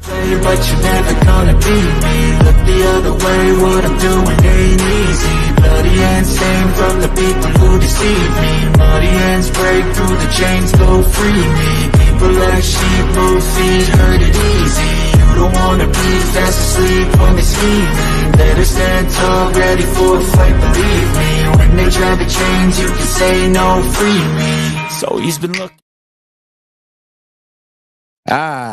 But you're never gonna beat me. Look the other way, what I'm doing ain't easy. Bloody hands stained from the people who deceive me. Muddy hands break through the chains, go free me. People like sheep move feet, hurt it easy. You don't wanna be fast asleep when they scheming. Better stand tall, ready for a fight, believe me. When they try to change, you can say no, free me. So he's been looking.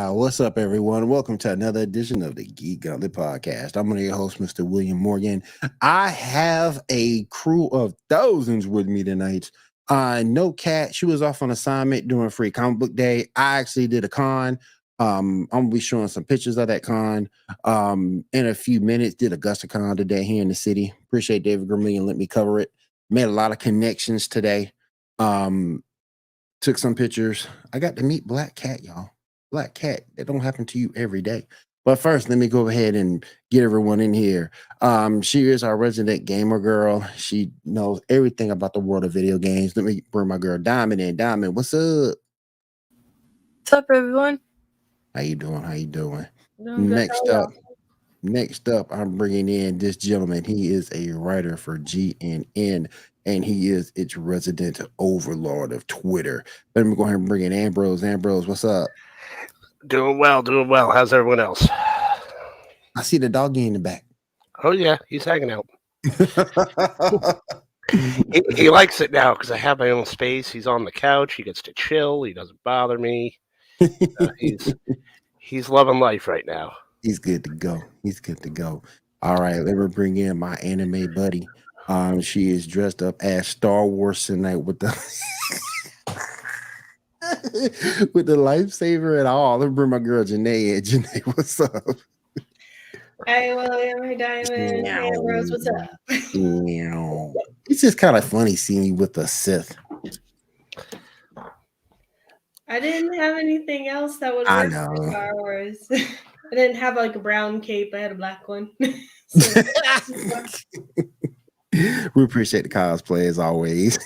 What's up, everyone? Welcome to another edition of the Geek Gauntlet Podcast. I'm one of your hosts, Mr. William Morgan. I have a crew of thousands with me tonight. No Cat, she was off on assignment doing Free Comic Book Day. I actually did a con. I'm gonna be showing some pictures of that con in a few minutes. Did Augusta Con today here in the city. Appreciate David Grimley and let me cover it. Made a lot of connections today. Took some pictures. I got to meet Black Cat, y'all. Black Cat, that don't happen to you every day. But first, let me go ahead and get everyone in here. She is our resident gamer girl. She knows everything about the world of video games. Let me bring my girl Diamond in. Diamond, what's up? What's up, everyone? How you doing? Doing good. Next up, I'm bringing in this gentleman. He is a writer for GNN, and he is its resident overlord of Twitter. Let me go ahead and bring in Ambrose. Ambrose, what's up? Doing well. How's everyone else? I see the doggy in the back. Oh, yeah, he's hanging out. he likes it now because I have my own space. He's on the couch. He gets to chill. He doesn't bother me. He's loving life right now. He's good to go. All right, let me bring in my anime buddy. She is dressed up as Star Wars tonight with the with the lightsaber and all. Let me bring my girl Janae in. Janae, what's up? Hey, William. Hey, Diamond. Hey, Rose. What's up? It's just kind of funny seeing you with a Sith. I didn't have anything else that would work for Star Wars. I didn't have like a brown cape. I had a black one. We appreciate the cosplay as always.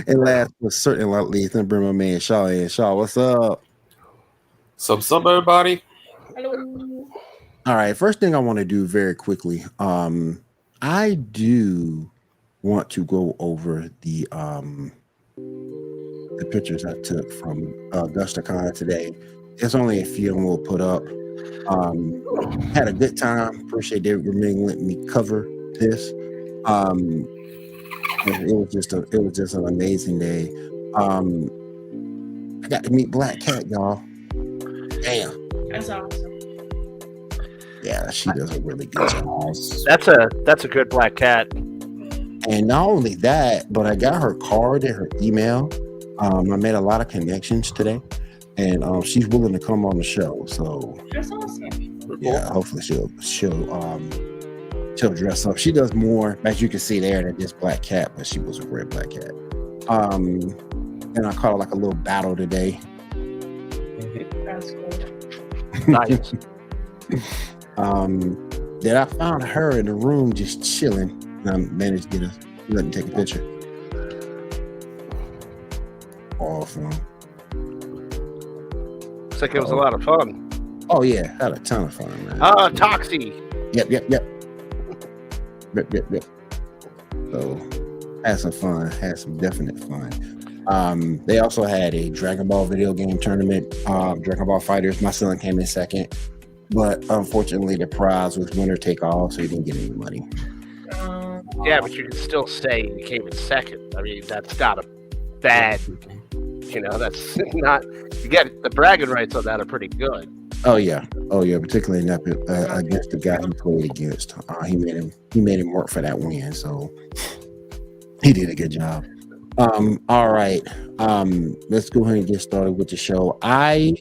And last but certainly not least, I'm bring my man Shaw in. Shaw, what's up? What's up, everybody? Hello. All right, first thing I want to do very quickly. I do want to go over the pictures I took from Augusta Con today. There's only a few we'll put up. Had a good time. Appreciate David Grimling letting me cover this. It was just an amazing day. I got to meet Black Cat, y'all. Damn. That's awesome. Yeah, she does a really good job. That's a good Black Cat. And not only that, but I got her card and her email. I made a lot of connections today, and she's willing to come on the show. So that's awesome. Yeah, hopefully she'll dress up. She does more, as you can see there, than just Black Cat, but she was a great Black Cat. And I caught like a little battle today. That's cool. Nice. Then I found her in the room just chilling, and I managed to let me take a picture. Awesome. Looks like it was a lot of fun. Oh yeah, had a ton of fun, man. Toxie. Yep. So had some fun, had some definite fun. They also had a Dragon Ball video game tournament, Dragon Ball Fighters. My son came in second, but unfortunately the prize was winner take all, so he didn't get any money. Yeah, but you can still say you came in second. I mean, that's not a bad, that's not, you get the bragging rights on that are pretty good. Oh yeah, particularly in that against the guy he played against. He made him work for that win, so he did a good job. All right, let's go ahead and get started with the show. I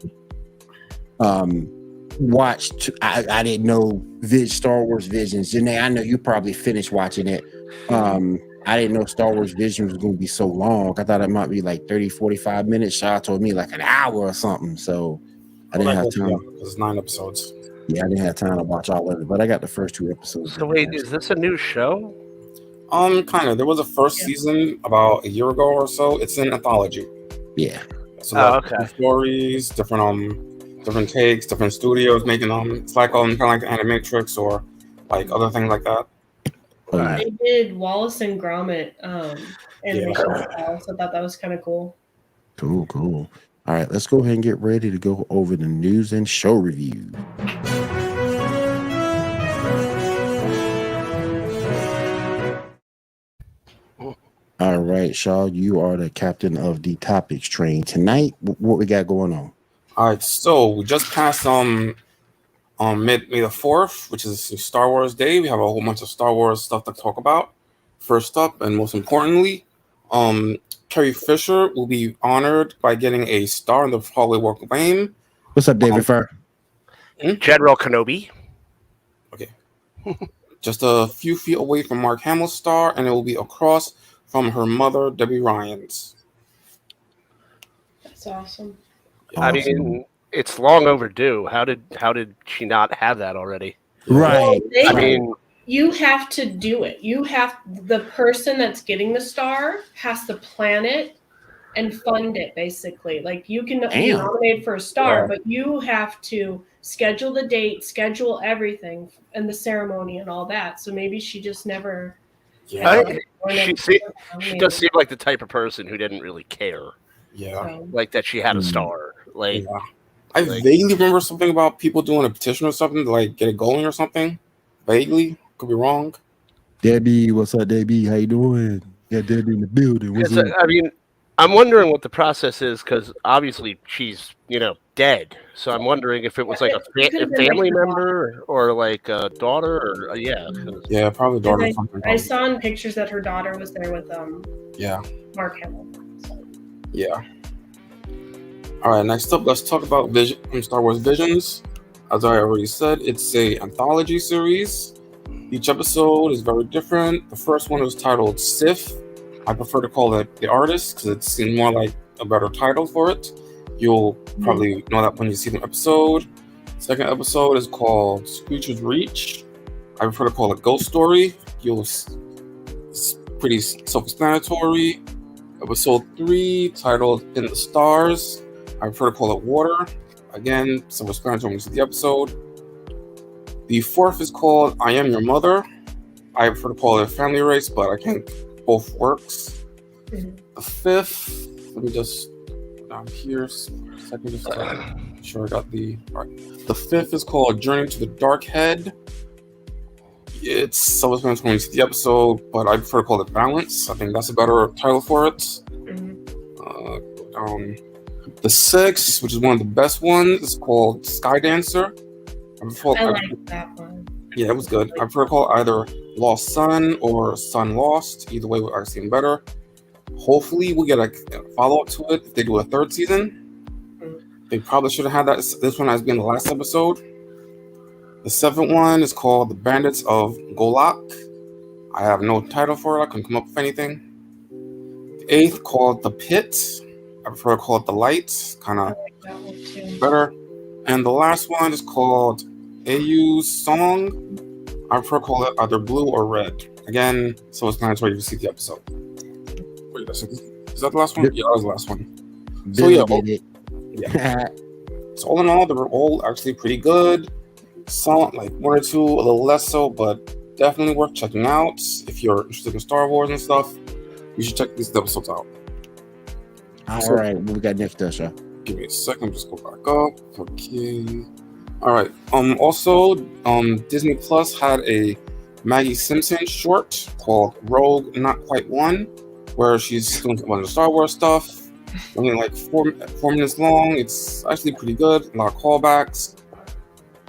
watched. I didn't know Star Wars Visions. Janae, I know you probably finished watching it. I didn't know Star Wars Visions was going to be so long. I thought it might be like 30, 45 minutes. Shaw told me like an hour or something. So I didn't have time. There's 9 episodes. Yeah, I didn't have time to watch all of it, but I got the first 2 episodes. So wait, is this a new show? Kind of. There was a first season about a year ago or so. It's an anthology. Yeah. So okay. Stories, different different takes, different studios making them. It's like kind of like the Animatrix or like other things like that. They did Wallace and Gromit animation style, so I thought that was kind of cool. Cool. All right, let's go ahead and get ready to go over the news and show review. All right, Shaw, you are the captain of the topics train tonight. What we got going on? All right, so we just passed May the 4th, which is Star Wars Day. We have a whole bunch of Star Wars stuff to talk about. First up, and most importantly, Carrie Fisher will be honored by getting a star in the Hollywood Walk of Fame. What's up, David Fur? General Kenobi. Okay. Just a few feet away from Mark Hamill's star, and it will be across from her mother, Debbie Reynolds. That's awesome. I mean, it's long overdue. How did she not have that already? Right. Well, I mean, you have to do it. The person that's getting the star has to plan it and fund it, basically. Like, you can be nominated for a star, but you have to schedule the date, schedule everything, and the ceremony and all that. So maybe she just never. Yeah. She does seem like the type of person who didn't really care. Yeah. Like that she had a star. Like, yeah. I vaguely remember something about people doing a petition or something to like get it going or something. Vaguely. Could be wrong. Debbie, what's up, Debbie? How you doing? Yeah, Debbie in the building. What's up? I mean, I'm wondering what the process is because obviously she's, dead. So I'm wondering if it was like a family member or like a daughter or Yeah, probably daughter. I saw in pictures that her daughter was there with Mark Hamill. So. Yeah. All right, next up, let's talk about Star Wars Visions. As I already said, it's a anthology series. Each episode is very different. The first one was titled Sith. I prefer to call it The Artist because it seems more like a better title for it. You'll probably know that when you see the episode. Second episode is called Screecher's Reach. I prefer to call it Ghost Story. It's pretty self-explanatory. Episode 3, titled In the Stars. I prefer to call it Water. Again, self-explanatory when you see the episode. The fourth is called I Am Your Mother. I prefer to call it Family Race, but I think both works. The fifth, let me just down here. Second, just make sure I got the. All right. The fifth is called Journey to the Dark Head. It's self-explanatory when you see the episode, but I prefer to call it Balance. I think that's a better title for it. The sixth, which is one of the best ones, is called Sky Dancer. I like that one. Yeah, it was good. I prefer to call it either Lost Sun or Sun Lost. Either way, I seem better. Hopefully, we get a follow-up to it if they do a third season. They probably should have had this one as being the last episode. The seventh one is called The Bandits of Golak. I have no title for it. I couldn't come up with anything. The eighth called The Pit. I prefer to call it The Light. Kind of better. And the last one is called AU's Song. I prefer to call it either Blue or Red. Again, so it's mandatory to see the episode. Wait, is that the last one? Yeah, that was the last one. So yeah. So all in all, they were all actually pretty good. Some, like one or two, a little less so, but definitely worth checking out. If you're interested in Star Wars and stuff, you should check these episodes out. All right, what we got next, Dasha? Give me a second, just go back up. Okay. All right. Also, Disney Plus had a Maggie Simpson short called Rogue Not Quite One, where she's doing a bunch of Star Wars stuff. Only like four minutes long. It's actually pretty good. A lot of callbacks.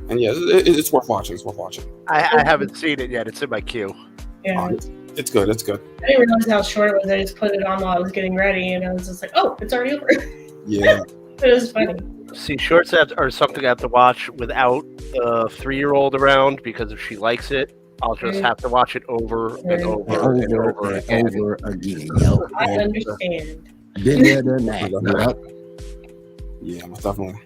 And yeah, it's worth watching. It's worth watching. I haven't seen it yet. It's in my queue. Yeah. It's good. It's good. I didn't realize how short it was. I just put it on while I was getting ready, and I was just like, "Oh, it's already over." Yeah. It was funny. See, shorts are something I have to watch without a 3-year-old around because if she likes it, I'll just have to watch it over and over and over again. Yep. I understand. Been there, done that. Yeah, most definitely.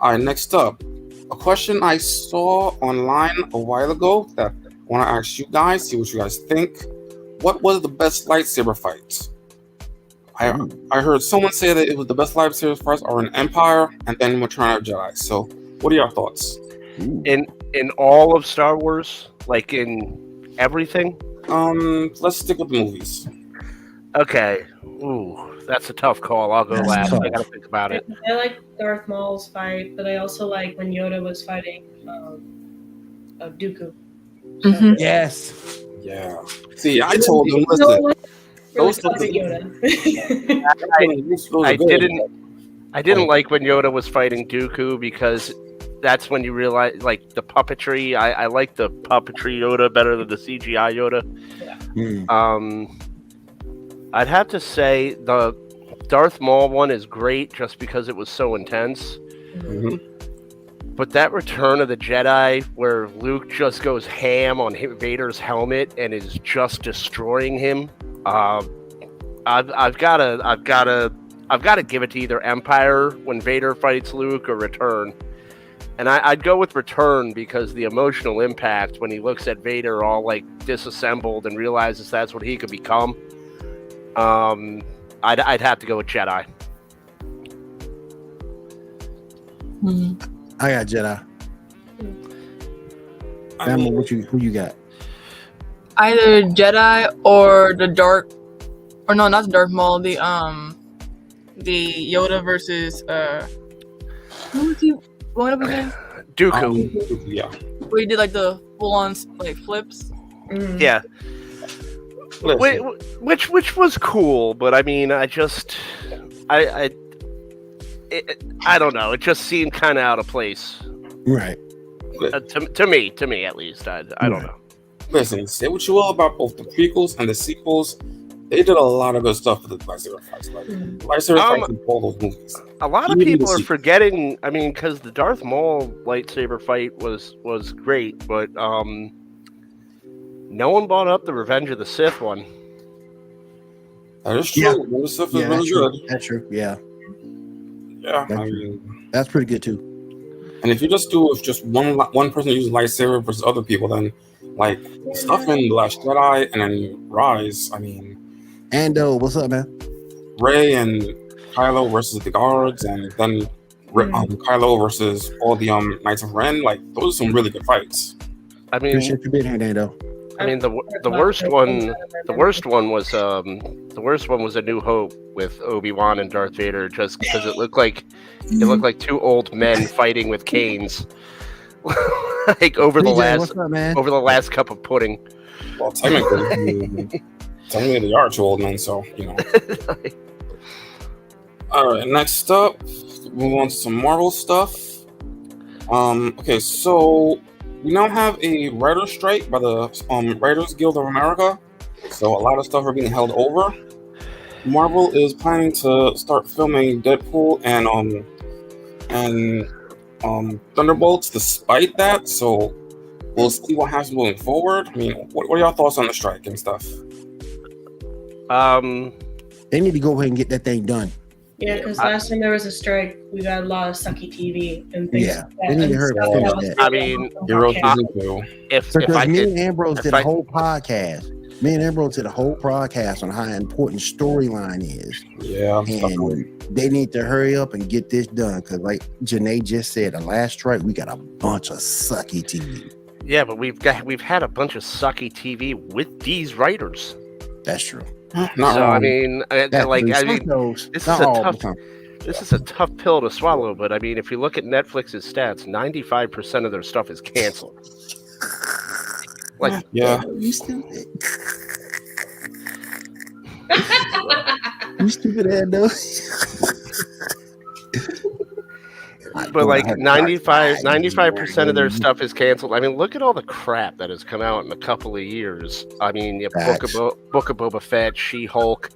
All right, next up, a question I saw online a while ago that I want to ask you guys, see what you guys think. What was the best lightsaber fight? I heard someone say that it was the best lightsabers first are in Empire and then Return of Jedi. So, what are your thoughts? In all of Star Wars, like in everything. Let's stick with the movies. Okay. Ooh, that's a tough call. I'll go last. I gotta think about it. I like Darth Maul's fight, but I also like when Yoda was fighting Dooku. Mhm. Yes. Yeah. See, I told them, listen. Really Those classic Yoda. I didn't like when Yoda was fighting Dooku because that's when you realize, like, the puppetry. I like the puppetry Yoda better than the CGI Yoda. Yeah. I'd have to say the Darth Maul one is great just because it was so intense. Mhm. But that Return of the Jedi, where Luke just goes ham on Vader's helmet and is just destroying him, I've got to give it to either Empire when Vader fights Luke or Return. And I'd go with Return because the emotional impact when he looks at Vader all like disassembled and realizes that's what he could become. I'd have to go with Jedi. Mhm. I got Jedi. Emma, who you got? Either Jedi or the Dark, or no, not the Darth Maul. The Yoda versus who was he going up against? Dooku. Yeah. Where he did like the full-on like flips. Yeah. Listen, Which was cool, but I mean, I don't know. It just seemed kind of out of place. Right. To me at least. I don't know. listen, say what you will about both the prequels and the sequels. They did a lot of good stuff for the lightsaber fights. Like, lightsaber fights in all those movies. A lot of people are forgetting. I mean, because the Darth Maul lightsaber fight was great, but no one brought up the Revenge of the Sith one. That is true. Yeah. Those stuff is Yeah, really that's true. good. That's true. Yeah. Yeah, That's I true. mean, That's pretty good too. and if you just do with just one person uses lightsaber versus other people, then like stuff in The Last Jedi and then Rise, I mean, Ando, what's up, man? Rey and Kylo versus the guards, and then Kylo versus all the Knights of Ren, like those are some really good fights. I mean, Appreciate you being here, Ando. I mean the worst one. The worst one was A New Hope with Obi-Wan and Darth Vader, just because it looked like two old men fighting with canes, like over the last cup of pudding. Well, technically they are two old men, so you know. All right, next up, move on to some Marvel stuff. Okay, so we now have a writer's strike by the Writers Guild of America, so a lot of stuff are being held over. Marvel is planning to start filming Deadpool and Thunderbolts despite that, so we'll see what happens moving forward. I mean, what are y'all thoughts on the strike and stuff? They need to go ahead and get that thing done. Yeah, because last time there was a strike, we got a lot of sucky TV and things. Yeah, like that. they need to hurry up and finish that. I mean, if Because I me could, and Ambrose did a whole podcast. Me and Ambrose did a whole podcast on how important storyline is. Yeah, and they need to hurry up and get this done. Because like Janae just said, the last strike, we got a bunch of sucky TV. yeah, but we've had a bunch of sucky TV with these writers. That's true. I mean, this is a tough pill to swallow. But I mean, if you look at Netflix's stats, 95% of their stuff is canceled. Like, yeah, you stupid. You stupid Ando. But like 95% of their stuff is canceled. I mean, look at all the crap that has come out in a couple of years. I mean, Book of Boba Fett, She-Hulk,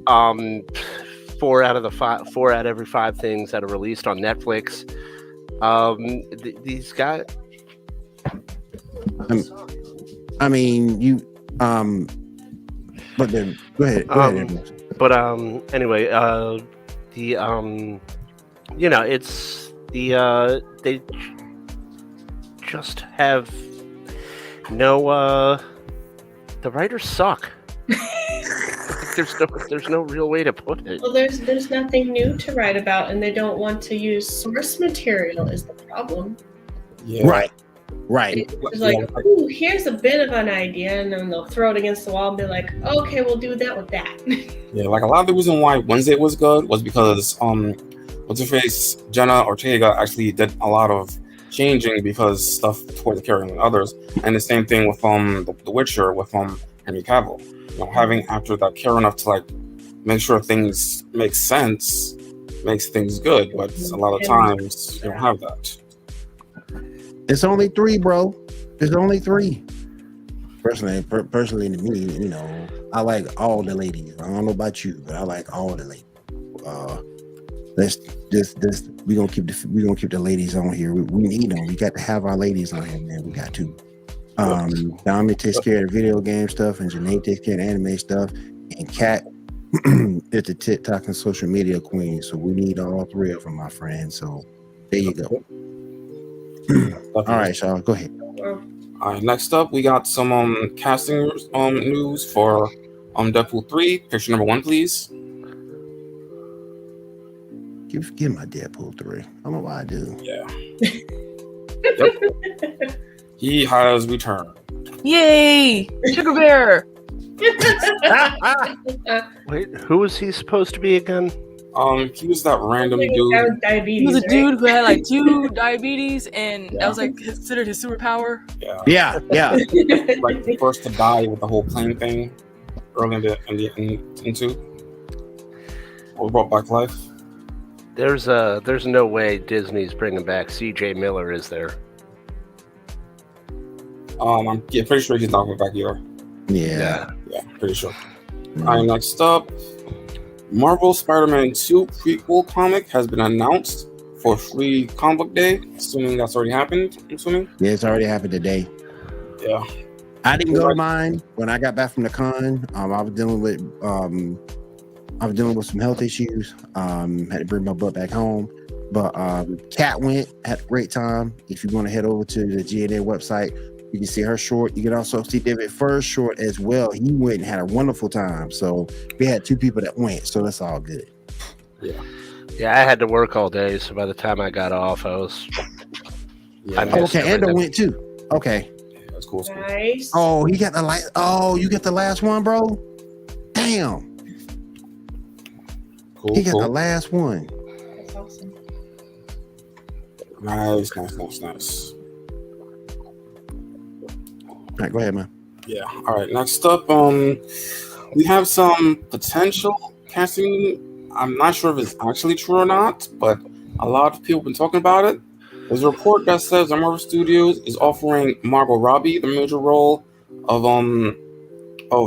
4 out of every 5 things that are released on Netflix. These guys. I mean, you. But then go ahead. But anyway, you know, it's they just have no. The writers suck. there's no real way to put it. Well, there's nothing new to write about, and they don't want to use source material is the problem. Yeah. Right. It's like, ooh, here's a bit of an idea, and then they'll throw it against the wall and be like, okay, we'll do that with that. Yeah, like a lot of the reason why Wednesday was good was because what's her face, Jenna Ortega actually did a lot of changing because stuff towards the character and others, and the same thing with the Witcher with Henry Cavill. You know, having actors that care enough to like make sure things make sense makes things good, but a lot of times you don't have that. It's only 3, bro. It's only 3. Personally to me, you know, I like all the ladies. I don't know about you, but I like all the ladies. Let's we gonna keep the ladies on here. We need them. We got to have our ladies on here, man. We got to. Dami takes care of the video game stuff, and Janae takes care of the anime stuff, and Kat is the TikTok and social media queen. So we need all 3 of them, my friend. So there you go. All right, Shaw, go ahead. All right, next up, we got some casting news for Deadpool 3. Picture number 1, please. Give my Deadpool 3. I don't know why I do. Yeah. Yep. He has returned. Yay! Sugar Bear! Wait, who was he supposed to be again? He was that random dude. He was a dude who had like 2 diabetes, and that was like considered his superpower. Yeah. Like the first to die with the whole plane thing early into or brought back life. There's no way Disney's bringing back C.J. Miller, is there? I'm pretty sure he's not coming back either. Yeah, pretty sure. All right, next up, Marvel Spider-Man 2 prequel comic has been announced for free comic book day. Assuming that's already happened. I'm assuming. Yeah, it's already happened today. Yeah. I didn't go to mine when I got back from the con. I was dealing with some health issues. Had to bring my butt back home. But Kat went, had a great time. If you want to head over to the GNA website, you can see her short. You can also see David Furr's short as well. He went and had a wonderful time. So we had 2 people that went, so that's all good. Yeah, I had to work all day, so by the time I got off, I was. Yeah. Okay, Ando went too. Okay. Yeah, that's cool. Nice. Oh, he got the you get the last one, bro. Damn. Cool. He got the last one. That's awesome. Nice. All right, go ahead, man. Yeah. All right. Next up, we have some potential casting. I'm not sure if it's actually true or not, but a lot of people have been talking about it. There's a report that says Marvel Studios is offering Margot Robbie the major role of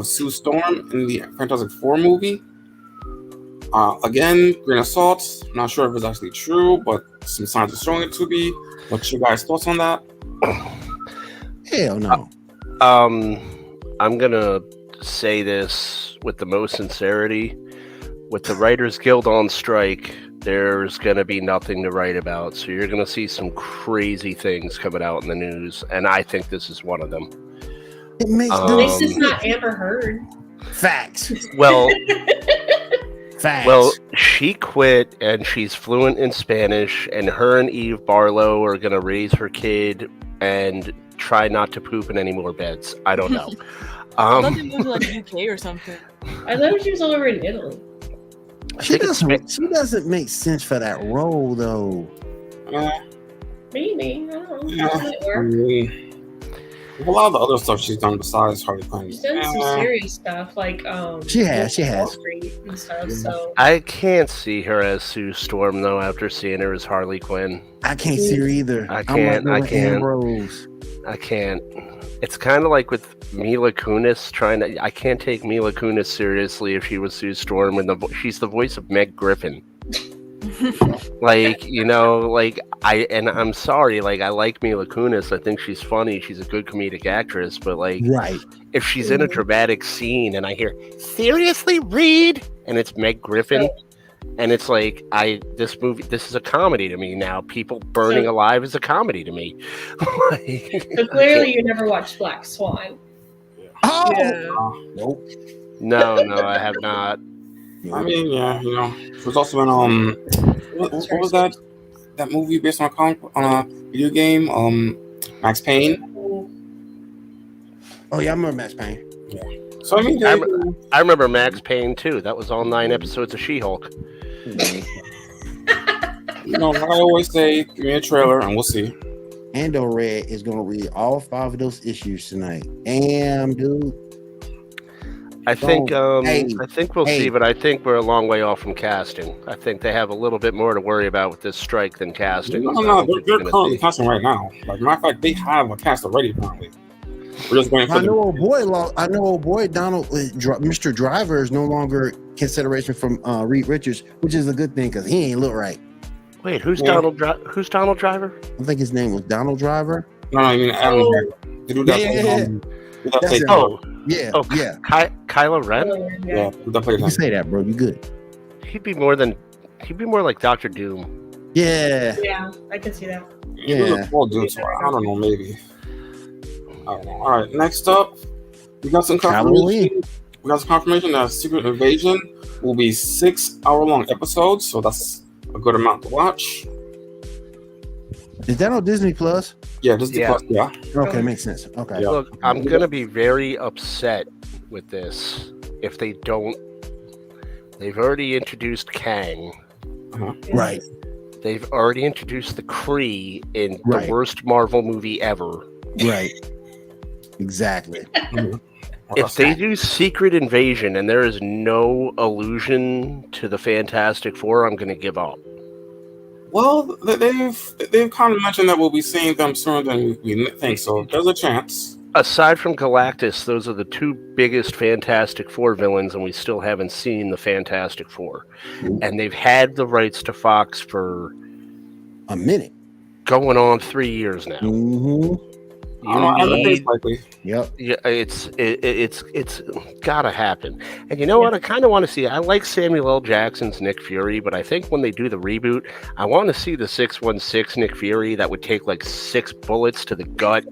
Sue Storm in the Fantastic Four movie. Again, grain of salt. I'm not sure if it's actually true, but some signs are showing it to be. What's your guys' thoughts on that? Hell no. I'm gonna say this with the most sincerity. With the Writers Guild on strike, there's gonna be nothing to write about. So you're gonna see some crazy things coming out in the news, and I think this is one of them. It makes At least it's not Amber Heard. facts. Well, Facts. well, she quit, and she's fluent in Spanish. And her and Eve Barlow are gonna raise her kid and try not to poop in any more beds. I don't know. I thought they moved to like the UK or something. I thought she was all over in Italy. She doesn't make sense for that role though. Maybe. I don't know. Yeah. It might I work. mean, a lot of the other stuff she's done besides Harley Quinn. She's done some serious stuff like She has. Wall Street and stuff. So I can't see her as Sue Storm though. After seeing her as Harley Quinn, I can't see her either. I can't. I'm like Ambrose. I can't. It's kind of like with Mila Kunis I can't take Mila Kunis seriously if she was Sue Storm, and she's the voice of Meg Griffin. I'm sorry, I like Mila Kunis. I think she's funny. She's a good comedic actress, but Right. if she's in a dramatic scene and I hear "Seriously, Reed," and it's Meg Griffin, and it's this is a comedy to me now. People burning alive is a comedy to me. So clearly you never watched Black Swan. Oh Yeah. Nope. No, I have not. I mean, yeah, there's also been what was that movie based on a video game? Max Payne. Oh yeah, I remember Max Payne. Yeah. So I mean, I remember Max Payne too. That was all 9 episodes of She-Hulk. like I always say, give me a trailer and we'll see. Ando Red is gonna read all 5 of those issues tonight. Damn, dude. I think we'll hey. see, but I think we're a long way off from casting. I think they have a little bit more to worry about with this strike than casting. No, they're currently casting right now. Like, matter of fact, they have a cast already apparently. We're just waiting for old boy Donald, Mr. Driver is no longer consideration from Reed Richards, which is a good thing because he ain't look right. Wait, who's Donald Driver? I think his name was Donald Driver. No, I mean Adam Driver. The dude Yeah. Kylo Ren? Yeah, you can say that, bro. You good? He'd be more like Dr. Doom. Yeah. Yeah, I can see that. Yeah. Well, dude, so I don't know, maybe. I don't know. All right, next up, we got some confirmation. We got some confirmation that Secret Invasion will be 6-hour-long episodes, so that's a good amount to watch. Is that on Disney Plus? Yeah, Disney Plus. Yeah. Okay, makes sense. Okay. Yeah. Look, I'm gonna be very upset with this if they don't. They've already introduced Kang. Right. They've already introduced the Kree in the worst Marvel movie ever. Right. Exactly. If they do Secret Invasion and there is no allusion to the Fantastic Four, I'm going to give up. Well, they've kind of mentioned that we'll be seeing them sooner than we think, so there's a chance. Aside from Galactus, those are the 2 biggest Fantastic Four villains, and we still haven't seen the Fantastic Four. And they've had the rights to Fox for a minute, going on 3 years now. Mm-hmm. Yeah, it's gotta happen. And you know what? I kind of want to see. I like Samuel L. Jackson's Nick Fury, but I think when they do the reboot, I want to see the 616 Nick Fury that would take like 6 bullets to the gut,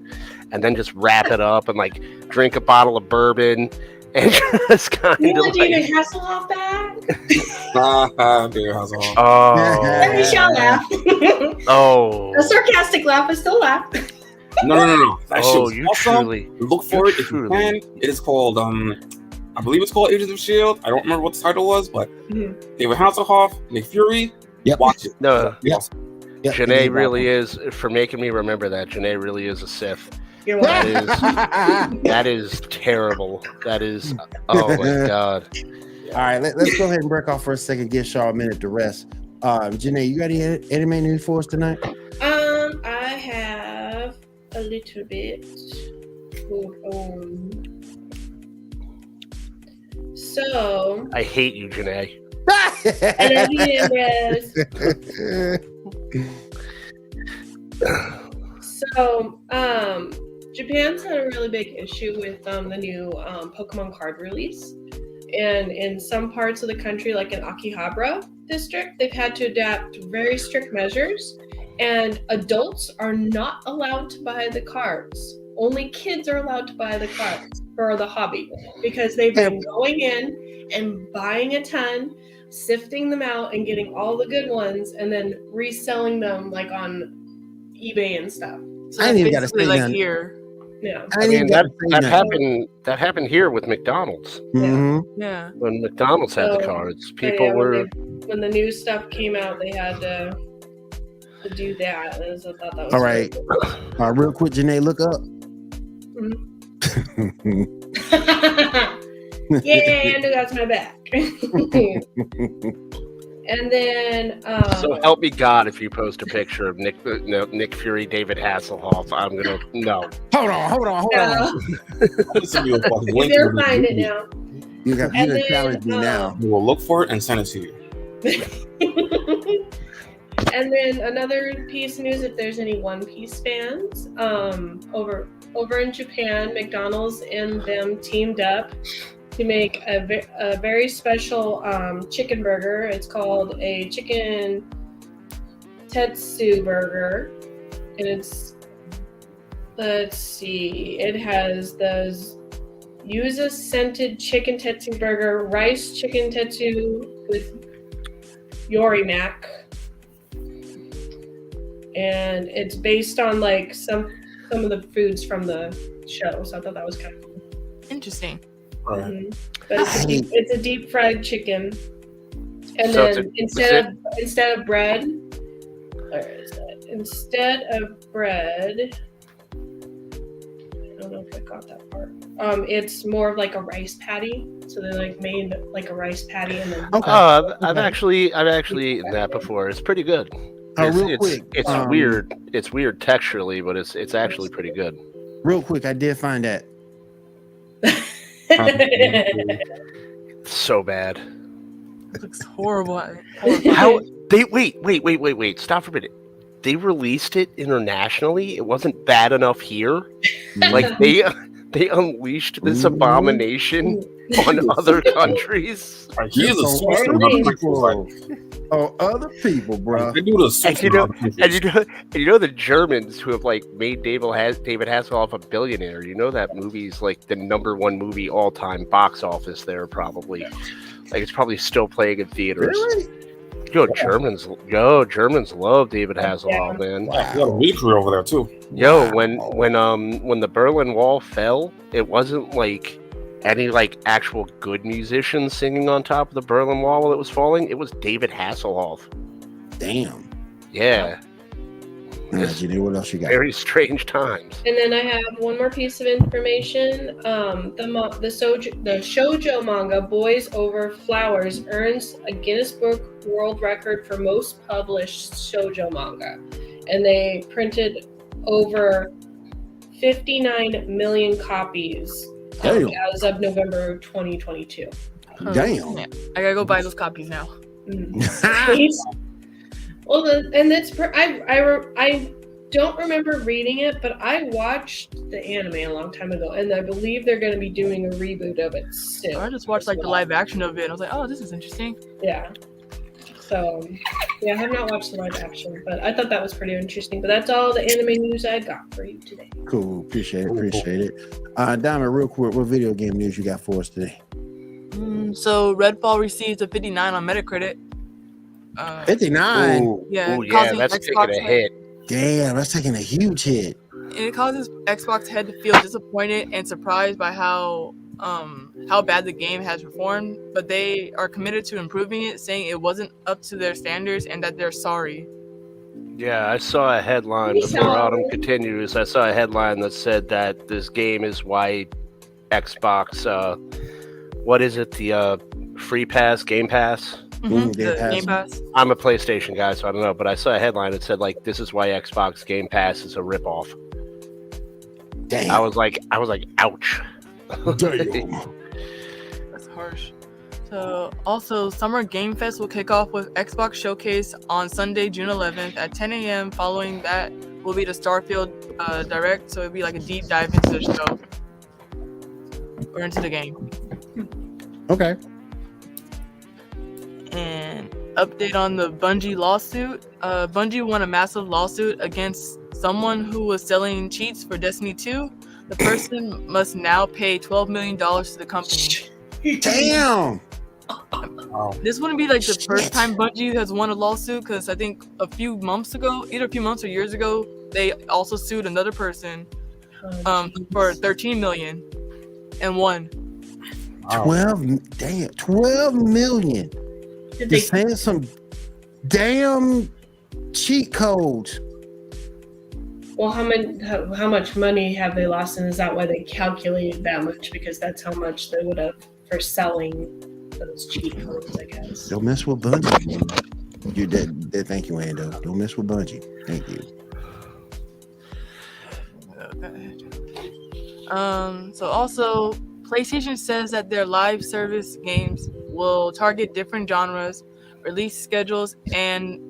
and then just wrap it up and like drink a bottle of bourbon and just kind of like. David Hasselhoff back? David Hasselhoff. Oh, Every shall laugh. Oh, A sarcastic laugh is still laugh. No. That shit was you awesome. truly Look for it if you can. It is called, I believe it's called Agents of S.H.I.E.L.D. I don't remember what the title was, but David Hasselhoff, Nick Fury, watch it. No, Yep. Janae really is, for making me remember that, Janae really is a Sith. You're welcome. That is terrible. That is, oh my God. All right, let's go ahead and break off for a second, give Shaw a minute to rest. Janae, you got any anime news for us tonight? I have a little bit. Hold on. So I hate you, Janae. I love you, Rose. So, Japan's had a really big issue with the new Pokemon card release. And in some parts of the country, like in Akihabara district, they've had to adapt very strict measures. And adults are not allowed to buy the cards. Only kids are allowed to buy the cards for the hobby. Because they've been going in and buying a ton, sifting them out and getting all the good ones, and then reselling them like on eBay and stuff. So I didn't even gotta say like here. Yeah, I mean that happened here with McDonald's. Mm-hmm. Yeah, when McDonald's had the cards, people were when the new stuff came out, they had to do that. I thought that was all right. Real quick, Janae, look up. Yeah, Andrew got my back. And then so help me God, if you post a picture of Nick Fury, David Hasselhoff, I'm gonna no. Hold on. They'll find it now. You got to challenge me now. We'll look for it and send it to you. And then another piece of news, if there's any One Piece fans, over in Japan, McDonald's and them teamed up to make a very special chicken burger. It's called a chicken tetsu burger, and it's, let's see, it has the use a scented chicken tetsu burger, rice chicken tetsu with Yorimac. And it's based on like some of the foods from the show, so I thought that was kind of cool. Interesting. Mm-hmm. But it's a deep fried chicken, and So then instead of bread, where is it? Instead of bread, I don't know if I got that part. It's more of like a rice patty. So they like made like a rice patty and then. Okay. I've actually eaten that before. It's pretty good. Real quick, it's weird. It's weird texturally, but it's actually pretty good. Real quick, I did find that. So bad. It looks horrible. How they wait. Stop for a minute. They released it internationally. It wasn't bad enough here. Like they unleashed this abomination on other countries. He is a source Oh, other people, bro. They do the And you know the Germans who have like made David Hasselhoff a billionaire. You know that movie's like the #1 movie all time box office there probably. Like it's probably still playing in theaters. Really? Germans love David Hasselhoff, man. Wow. You got a weed career over there too. Yo, when the Berlin Wall fell, it wasn't like any like actual good musicians singing on top of the Berlin Wall while it was falling. It was David Hasselhoff. Damn. Yeah. What else you got? Very strange times. And then I have one more piece of information. The shoujo manga Boys Over Flowers earns a Guinness Book World Record for most published shoujo manga, and they printed over 59 million copies as of November 2022. Damn. Yeah. I gotta go buy those copies now. Well, I don't remember reading it, but I watched the anime a long time ago, and I believe they're going to be doing a reboot of it soon. I just watched like the live action of it, and I was like, oh, this is interesting. Yeah. So, yeah, I have not watched the live action, but I thought that was pretty interesting. But that's all the anime news I got for you today. Cool. Appreciate it. Diamond, real quick, what video game news you got for us today? So Redfall received a 59 on Metacritic. 59? Yeah, that's taking a hit. Damn, that's taking a huge hit. And it causes Xbox head to feel disappointed and surprised by how bad the game has performed, but they are committed to improving it, saying it wasn't up to their standards and that they're sorry. Yeah, I saw a headline before Autumn continues. I saw a headline that said that this game is why Xbox, what is it, the Free Pass, Game Pass? Game Pass. I'm a PlayStation guy, so I don't know, but I saw a headline that said like this is why Xbox Game Pass is a ripoff. Damn. I was like, ouch. Damn. That's harsh. So also, Summer Game Fest will kick off with Xbox Showcase on Sunday, June 11th at 10 a.m. Following that will be the Starfield Direct, so it'll be like a deep dive into the show or into the game. Okay. And update on the Bungie lawsuit. Bungie won a massive lawsuit against someone who was selling cheats for Destiny 2. The person must now pay $12 million to the company. Damn. This wouldn't be like the first time Bungie has won a lawsuit, because I think a few months or years ago, they also sued another person for $13 million and won. 12 million. Did Just saying some damn cheat codes. Well, how much money have they lost, and is that why they calculated that much? Because that's how much they would have for selling those cheat codes, I guess. Don't mess with Bungie. You did. Thank you, Ando. Don't mess with Bungie. Thank you. So also, PlayStation says that their live service games will target different genres, release schedules, and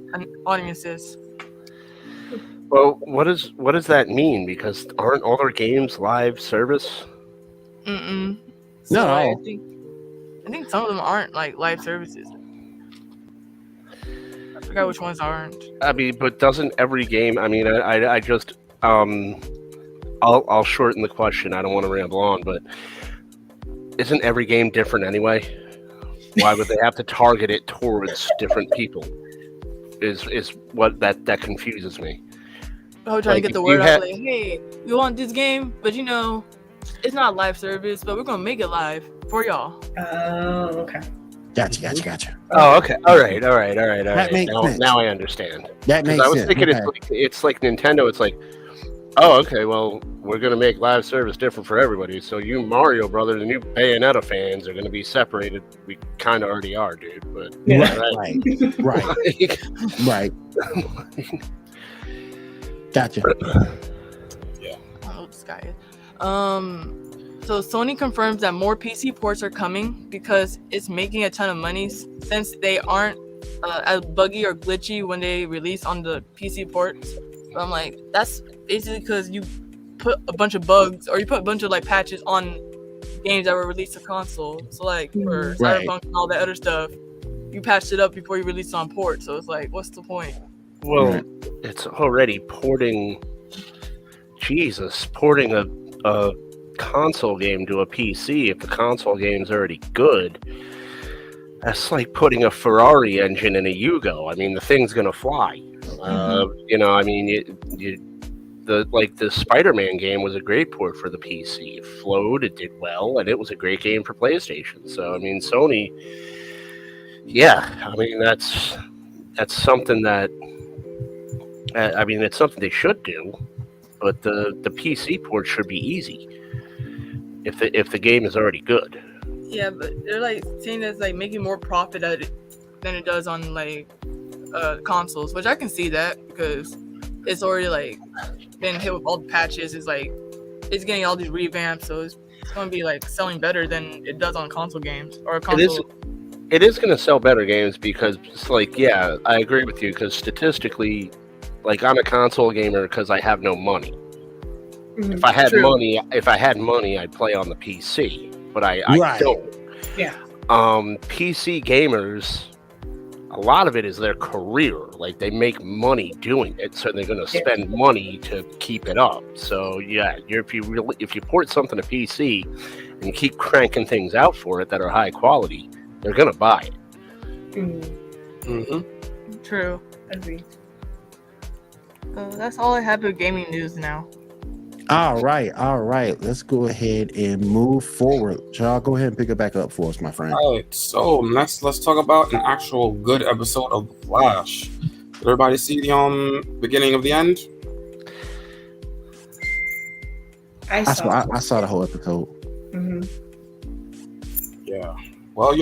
audiences. Well, what does that mean? Because aren't all their games live service? So No. I think some of them aren't like live services. I forgot which ones aren't. I mean, but doesn't every game? I mean, I just I'll shorten the question. I don't want to ramble on, but isn't every game different anyway? Why would they have to target it towards different people? Is what that confuses me. Oh, trying to get the word out, like, hey, you want this game, but it's not live service, but we're gonna make it live for y'all. Oh, okay. Gotcha. Oh, okay. All right. That makes sense. Now I understand. That makes sense. I was thinking it's like Nintendo. It's like, oh, okay. Well, we're gonna make live service different for everybody. So you Mario Brothers and you Bayonetta fans are gonna be separated. We kind of already are, dude. But right. Gotcha. Yeah. Oh, this guy. So Sony confirms that more PC ports are coming because it's making a ton of money since they aren't as buggy or glitchy when they release on the PC ports. So I'm like, that's basically because you put a bunch of bugs or you put a bunch of like patches on games that were released to console. So like for Cyberpunk and all that other stuff, you patched it up before you released it on port. So it's like, what's the point? Well, it's already porting a console game to a PC. If the console game's already good, that's like putting a Ferrari engine in a Yugo. I mean, the thing's gonna fly. I mean, the Spider-Man game was a great port for the PC. It flowed, it did well, and it was a great game for PlayStation. So I mean, Sony, I mean that's something that it's something they should do. But the PC port should be easy if the game is already good. Yeah, but they're like saying it's like making more profit at it than it does on like consoles, which I can see that because it's already like been hit with all the patches. It's like it's getting all these revamps, so it's going to be like selling better than it does on console games or console. It is going to sell better games because it's like, yeah, I agree with you because statistically, like I'm a console gamer because I have no money. If I had money, I'd play on the PC, but I don't. Yeah. PC gamers, a lot of it is their career. Like they make money doing it, so they're going to spend money to keep it up. So yeah, if you port something to PC and you keep cranking things out for it that are high quality, they're going to buy it. True. Agreed. That's all I have with gaming news now. All right. Let's go ahead and move forward. Y'all go ahead and pick it back up for us, my friend. All right. So next, let's talk about an actual good episode of The Flash. Did everybody see the beginning of the end? I saw the whole episode. Yeah. Well,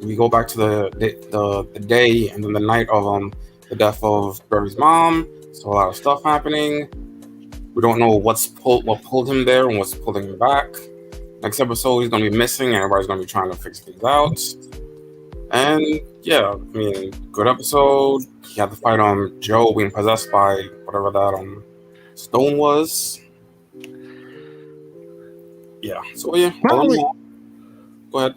we go back to the day and then the night of the death of Barry's mom. So a lot of stuff happening. We don't know what pulled him there and what's pulling him back. Next episode, he's going to be missing and everybody's going to be trying to figure things out. And yeah, I mean, good episode. He had to fight Joe being possessed by whatever that stone was. Yeah. So yeah. Go ahead.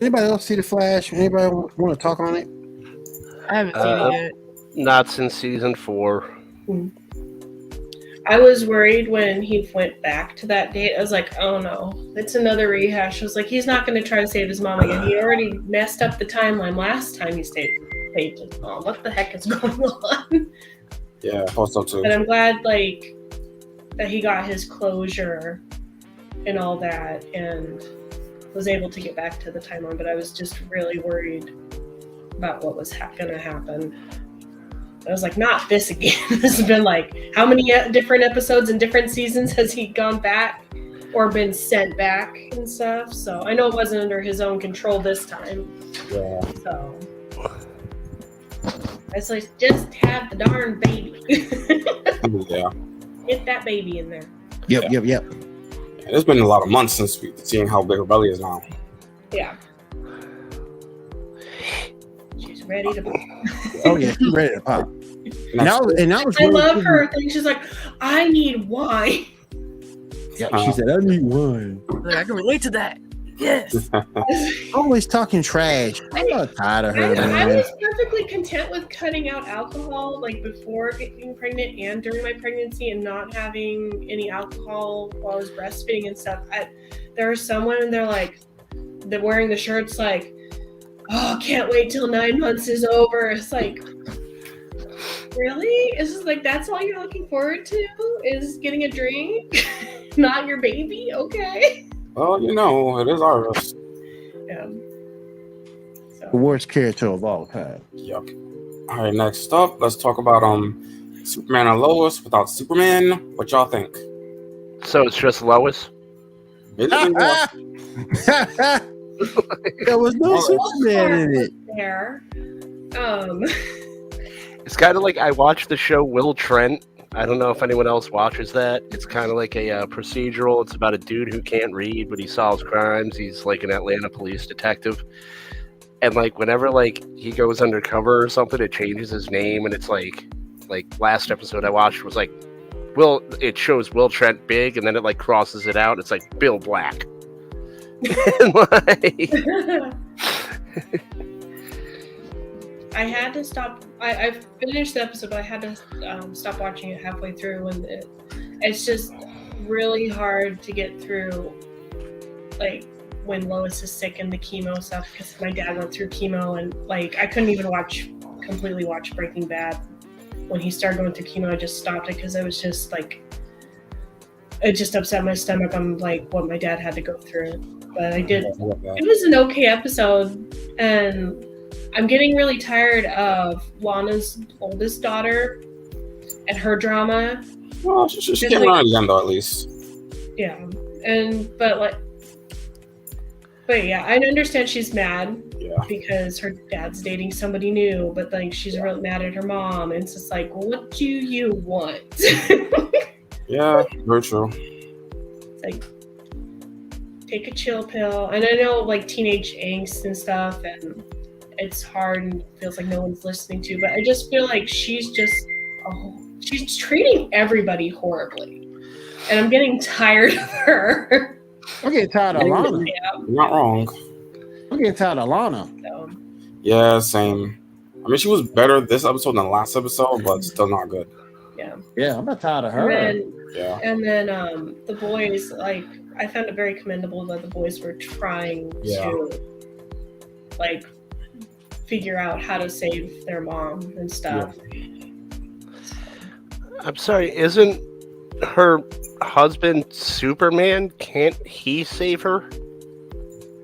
Anybody else see the Flash? Anybody want to talk on it? I haven't seen it yet. Not since season 4. I was worried when he went back to that date. I was like, oh no, it's another rehash. I was like, he's not going to try to save his mom again. He already messed up the timeline last time he saved his mom. What the heck is going on? Yeah, I thought so too. But I'm glad that he got his closure and all that and was able to get back to the timeline. But I was just really worried about what was going to happen. I was like, not this again. This has been like, how many different episodes and different seasons has he gone back or been sent back and stuff? So I know it wasn't under his own control this time. Yeah. So I was like, just have the darn baby. Yeah. Get that baby in there. Yep. It's been a lot of months since we've seen how big her belly is now. Yeah. She's ready to pop. Oh yeah, she's ready to pop. I love her thing. She's like, I need wine. Yeah, she said, I need wine. Like, I can relate to that. Yes. Always talking trash. I'm not tired of her, I man. was perfectly content with cutting out alcohol, like before getting pregnant and during my pregnancy, and not having any alcohol while I was breastfeeding and stuff. There are some women, they're wearing the shirts like, oh, can't wait till 9 months is over. It's like, really? It's just like, that's all you're looking forward to is getting a drink, not your baby? Okay. Well, it is ours. Yeah. The worst character of all time. Yuck. All right, next up, let's talk about Superman and Lois without Superman. What y'all think? So it's just Lois? Basically, There was no Superman in it. There. It's kind of like I watched the show Will Trent. I don't know if anyone else watches that. It's kind of like a procedural. It's about a dude who can't read, but he solves crimes. He's like an Atlanta police detective. And like whenever like he goes undercover or something, it changes his name. And it's like last episode I watched was like, it shows Will Trent big, and then it like crosses it out. It's like Bill Black. And like, I had to stop. I finished the episode, but I had to stop watching it halfway through. It's just really hard to get through, like when Lois is sick and the chemo stuff. Because my dad went through chemo, and like I couldn't even completely watch Breaking Bad. When he started going through chemo, I just stopped it because I was just like, it just upset my stomach on like what my dad had to go through. But I did. It was an okay episode, and I'm getting really tired of Lana's oldest daughter and her drama. Well, she came around again, though, at least. Yeah, but yeah, I understand she's mad because her dad's dating somebody new, but like she's really mad at her mom, and it's just like, well, what do you want? Yeah, very true. It's like, take a chill pill. And I know like teenage angst and stuff, and it's hard and feels like no one's listening to, but I just feel like she's treating everybody horribly, and I'm getting tired of her. I'm getting tired of Lana. Yeah. Not wrong. I'm getting tired of Lana. So, Yeah, same. I mean, she was better this episode than last episode, but still not good. Yeah, I'm not tired of her. And then the boys, like, I found it very commendable that the boys were trying to like figure out how to save their mom and stuff. I'm sorry, isn't her husband Superman? Can't he save her?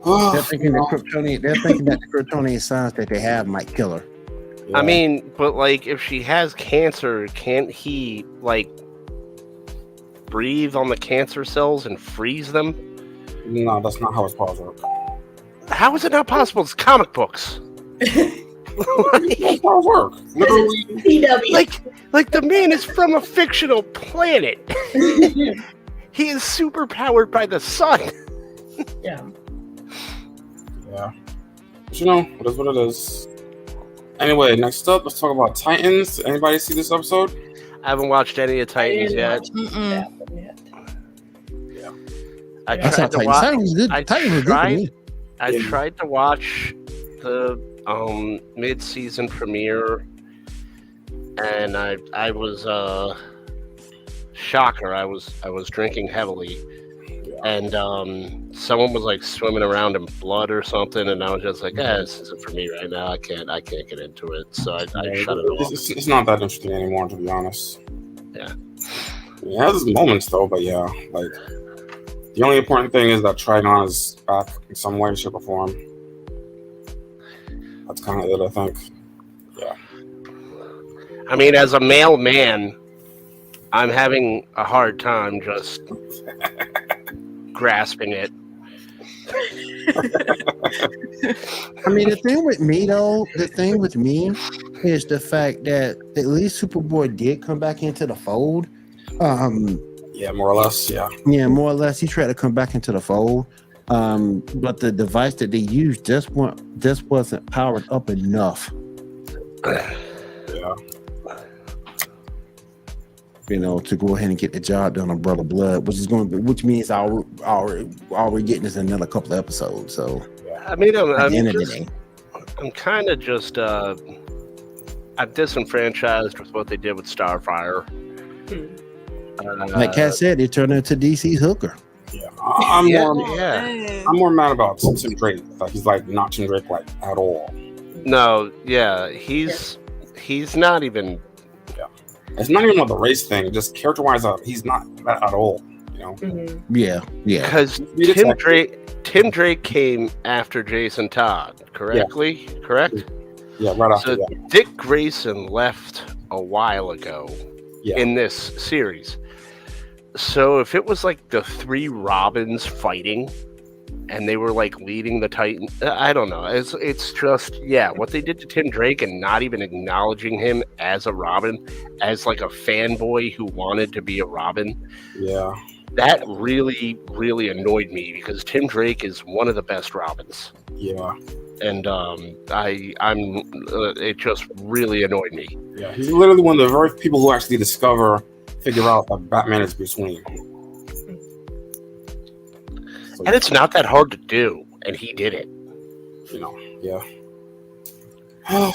They're thinking that the Kryptonian signs that they have might kill her. Yeah. I mean, but like, if she has cancer, can't he like breathe on the cancer cells and freeze them? No, that's not how his powers work. How is it not possible? It's comic books. His powers work. Literally. CW. Like the man is from a fictional planet. He is super powered by the sun. Yeah. Yeah. But it is what it is. Anyway, next up, let's talk about Titans. Anybody see this episode? I haven't watched any of Titans yet. I tried to watch. I tried to watch the mid-season premiere, and I was shocker. I was drinking heavily, and someone was like swimming around in blood or something, and I was just like, this isn't for me right now. I can't get into it, so I shut it off. It's not that interesting anymore, to be honest. Yeah. It has its moments though, but yeah, like the only important thing is that Trigon is back in some way, shape, or form. That's kind of it, I think. Yeah. I mean, as a male man, I'm having a hard time just grasping it. I mean, the thing with me is the fact that at least Superboy did come back into the fold. Yeah, more or less. Yeah. Yeah, more or less. He tried to come back into the fold. But the device that they used just wasn't powered up enough. Yeah. to go ahead and get the job done on Brother Blood, which means all we're getting is another couple of episodes. So I mean, I'm kind of just I'm disenfranchised with what they did with Starfire. Like Kat said, it turned into DC's Hooker. Yeah, I'm more mad about Tim Drake. Like he's like not Tim Drake like at all. No, yeah, he's not even. Yeah, it's not even about the race thing. Just character-wise, he's not that at all. Mm-hmm. Yeah. Because Tim Drake came after Jason Todd, correctly? Yeah. Correct? Yeah, right after that. Dick Grayson left a while ago in this series. So if it was like the three Robins fighting and they were like leading the Titan, I don't know. It's just, what they did to Tim Drake and not even acknowledging him as a Robin, as like a fanboy who wanted to be a Robin. Yeah. That really, really annoyed me because Tim Drake is one of the best Robins. Yeah. And it just really annoyed me. Yeah, he's literally one of the very people who actually figure out that Batman is Bruce Wayne. So, and it's not that hard to do, and he did it.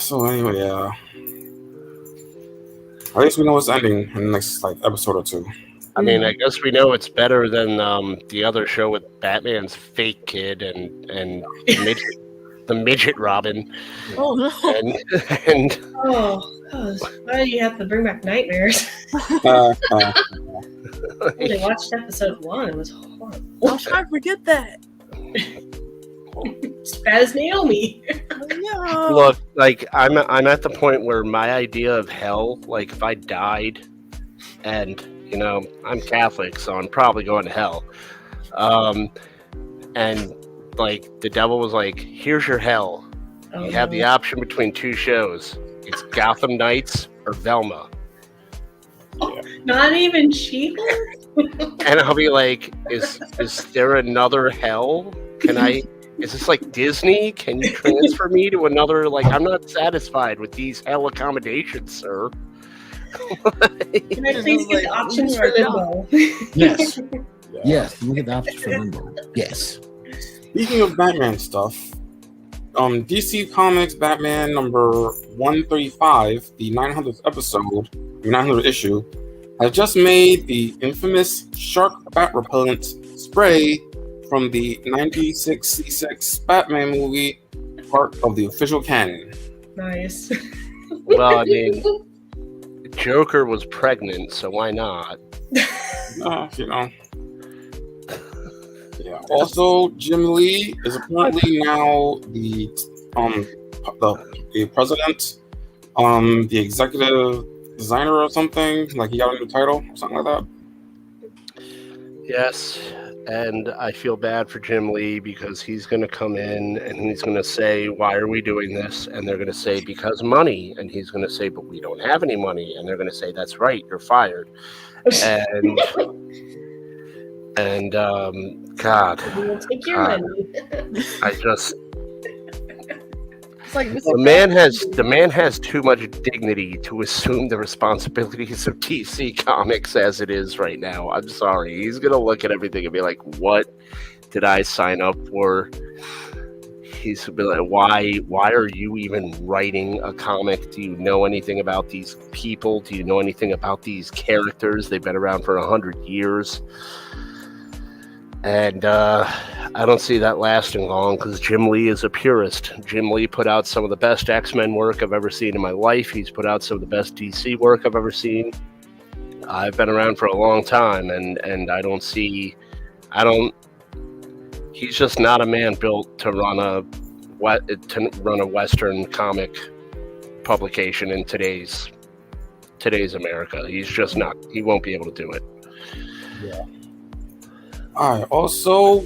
So anyway, at least we know it's ending in the next episode or two. I mean, I guess we know it's better than the other show with Batman's fake kid and the midget Robin. Oh no! And why do you have to bring back nightmares? I only watched episode 1. It was horrible. I'll try to forget that. As bad as Naomi. Yeah. Look, like I'm at the point where my idea of hell, like if I died, and I'm Catholic, so I'm probably going to hell. And like the devil was like, "Here's your hell. You have the option between two shows. It's Gotham Knights or Velma." Not even She-Hulk? And I'll be like, "Is there another hell? Is this like Disney? Can you transfer me to another? Like, I'm not satisfied with these hell accommodations, sir." Can I please get the options for Limbo? Yes. Yes, look at the options for Limbo. Yes. Speaking of Batman stuff, DC Comics Batman number 135, the 900th episode, the 900th issue, has just made the infamous shark bat repellent spray from the 96 Batman movie part of the official canon. Nice. Well, I mean, Joker was pregnant, so why not? Yeah. Also, Jim Lee is apparently now the president, the executive designer or something. Like he got a new title or something like that. Yes, and I feel bad for Jim Lee because he's going to come in and he's going to say, "Why are we doing this?" And they're going to say, "Because money." And he's going to say, "But we don't have any money." And they're going to say, "That's right, you're fired." And God, We'll take your money. I just It's like the man has too much dignity to assume the responsibilities of DC Comics as it is right now. I'm sorry. He's gonna look at everything and be like, "What did I sign up for?" He's gonna be like, "Why are you even writing a comic? Do you know anything about these people? Do you know anything about these characters? They've been around for 100 years." And I don't see that lasting long because Jim Lee is a purist. Jim Lee put out some of the best X-Men work I've ever seen in my life. He's put out some of the best DC work I've ever seen. I've been around for a long time, and he's just not a man built to run a Western comic publication in today's America. He's just not. He won't be able to do it. Yeah. All right. Also,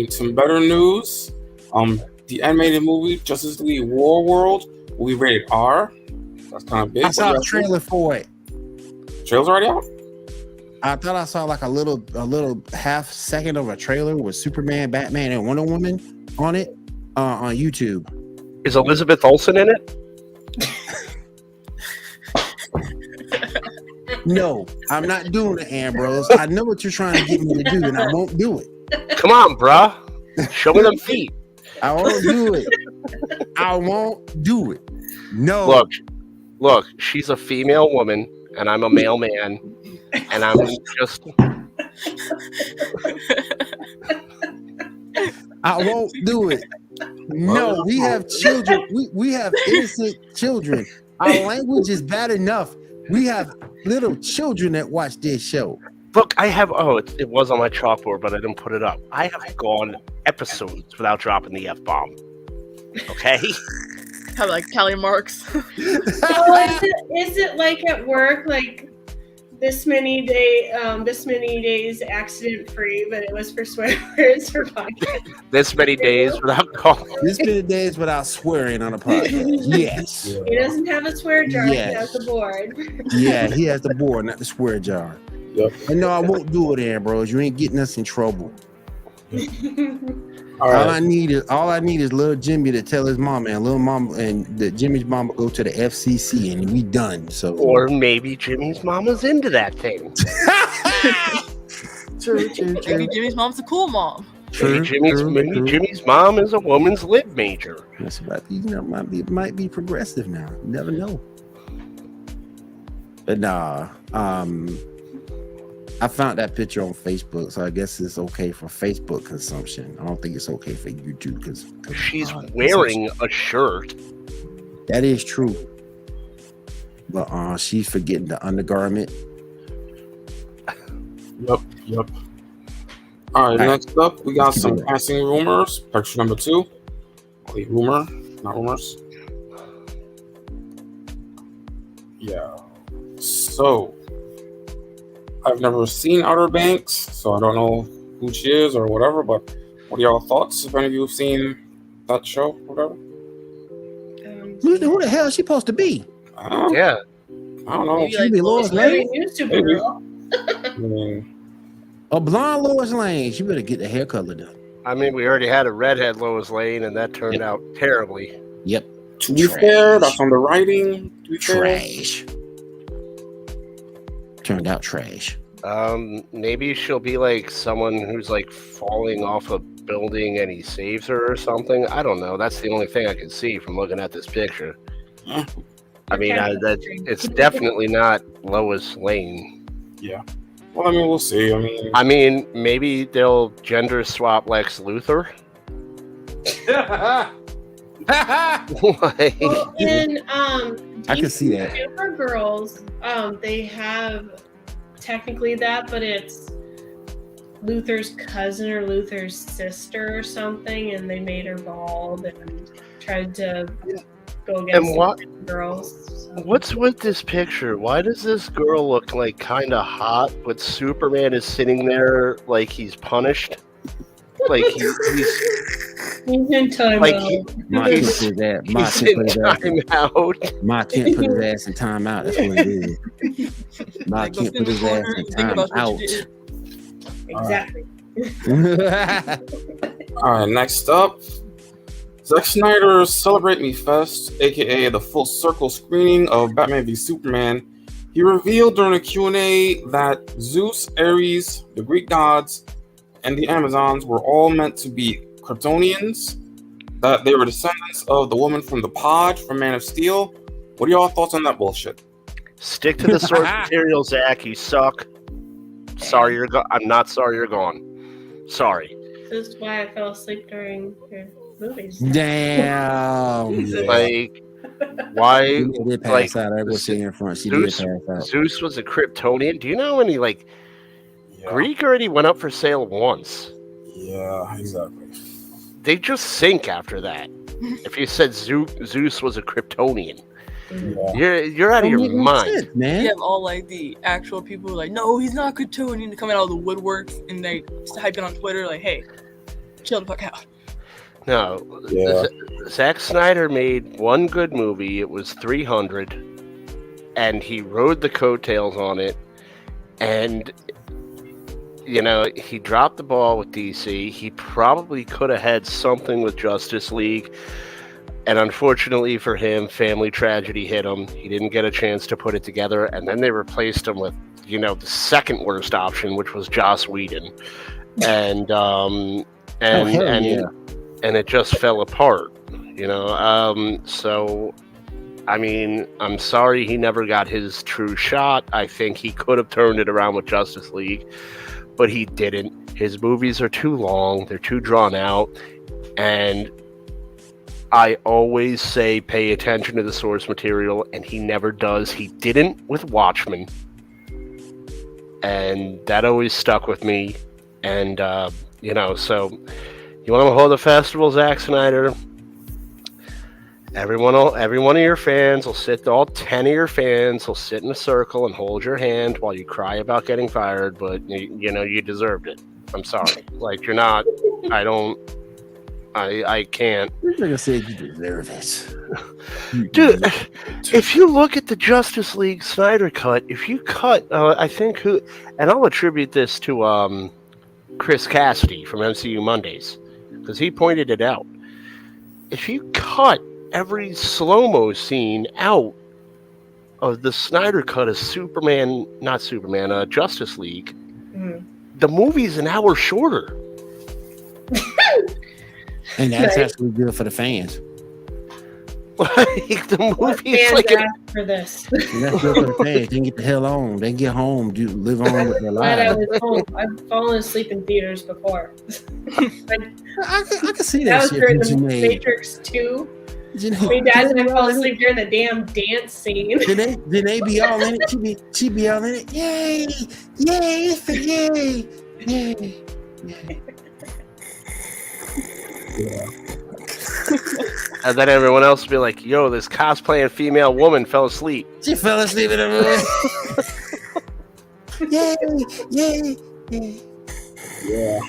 some better news. The animated movie Justice League War World will be rated R. That's kind of big. I saw a trailer for it. Trailer's already out? I thought I saw like a little half second of a trailer with Superman, Batman, and Wonder Woman on it on YouTube. Is Elizabeth Olsen in it? No, I'm not doing it, Ambrose. I know what you're trying to get me to do, and I won't do it. Come on, bruh. Show me them feet. I won't do it. I won't do it. No. Look, she's a female woman, and I'm a male man, and I'm just... I won't do it. No, we have children. We have innocent children. Our language is bad enough. We have little children that watch this show. Look, I have... Oh, it was on my chalkboard, but I didn't put it up. I have gone episodes without dropping the F-bomb. Okay? Kind of like tally marks. So is it like at work, like this many days accident free, but it was for swear words for podcast? This many days without calling. This many days without swearing on a podcast. Yes. He doesn't have a swear jar. Yes. He has the board. Yeah, he has the board, not the swear jar. Yep. And no, I won't do it, Ambrose. You ain't getting us in trouble. All right. All I need is little Jimmy to tell his mama, and little mama and Jimmy's mama go to the FCC, and we done. So, Or maybe Jimmy's mama's into that thing. True. Maybe Jimmy's mom's a cool mom. True, Maybe true. Jimmy's mom is a woman's lib major. That's about, might be progressive now. You never know. But nah, I found that picture on Facebook, so I guess it's okay for Facebook consumption. I don't think it's okay for YouTube because She's wearing a shirt. that is true. But she's forgetting the undergarment. Yep. All right, next up, we got some passing rumors. Picture number 2. Wait, rumor, not rumors. Yeah. So, I've never seen Outer Banks, so I don't know who she is or whatever, but what are y'all thoughts? If any of you have seen that show or whatever? Who the hell is she supposed to be? Yeah. I don't know. Maybe She be Lois Lane? New Supergirl. I mean, A blonde Lois Lane. She better get the hair color done. I mean, we already had a redhead Lois Lane, and that turned out terribly. Yep. to be fair, that's on the writing. To be fair. Trash. Turned out trash. Maybe she'll be like someone who's like falling off a building and he saves her or something. I don't know. That's the only thing I can see from looking at this picture. Yeah. I mean, it's definitely not Lois Lane. Yeah. Well, I mean, we'll see. I mean, maybe they'll gender swap Lex Luthor. Like, Well, in I can see that. Supergirls, they have technically that, but it's Luthor's cousin or Luthor's sister or something, and they made her bald and tried to go against the girls. So. What's with this picture? Why does this girl look like kind of hot, but Superman is sitting there like he's punished? Like he's in time like out. Ma can't put that. Ma can't put his ass in time out. That's what it is. Ma Like, go can't sit in put his the ass corner in and think time about what out. you did. Exactly. All right, next up, Zack Snyder's Celebrate Me Fest, aka the full circle screening of Batman v Superman. He revealed during a Q&A that Zeus, Ares, the Greek gods, and the Amazons were all meant to be Kryptonians, that they were descendants of the woman from the pod from Man of Steel. What are y'all thoughts on that bullshit? stick to the source material, Zach. You suck. Sorry you're gone. I'm not sorry you're gone. Sorry. This is why I fell asleep during your movies. Damn. Like, why? She did pass out. I was sitting in front. She did pass out. Zeus was a Kryptonian. Do you know any Greek already went up for sale once? Yeah, exactly. They just sink after that. If you said Zeus was a Kryptonian, you're out of your mind, sense, man. You have all the actual people like, no, he's not Kryptonian, coming out of the woodwork and they hype it on Twitter like, hey, chill the fuck out. No, Zack Snyder made one good movie. It was 300, and he rode the coattails on it. And he dropped the ball with DC. He probably could have had something with Justice League. And unfortunately for him, family tragedy hit him. He didn't get a chance to put it together, and then they replaced him with, the second worst option, which was Joss Whedon, and it just fell apart. So, I mean, I'm sorry he never got his true shot. I think he could have turned it around with Justice League, but he didn't. His movies are too long, they're too drawn out, and I always say pay attention to the source material, and he never does. He didn't with Watchmen, and that always stuck with me. And, so you want to hold a festival, Zack Snyder? Every one of your fans will sit, all 10 of your fans will sit in a circle and hold your hand while you cry about getting fired, but, you deserved it. I'm sorry. Like, you're not, I can't. You're going to say you deserve it. Dude, if you look at the Justice League Snyder cut, if you cut, I think and I'll attribute this to Chris Cassidy from MCU Mondays, because he pointed it out. If you cut every slow-mo scene out of the Snyder cut of Justice League, the movie's an hour shorter. And that's actually good for the fans. Like, the movie's fans like asked for this. And that's good for the fans. They can get the hell on. They get home, live on with their Glad I lives. was home. I've fallen asleep in theaters before. I can see That that was shit. during the Janae. Matrix 2. Janae- My dad and I fell asleep during the damn dance scene. Janae be all in it. She be all in it. Yay! Yay! Yay! Yay! And then everyone else will be like, yo, this cosplaying female woman fell asleep. She fell asleep in the movie. Yay! Yay! Yay! Yeah.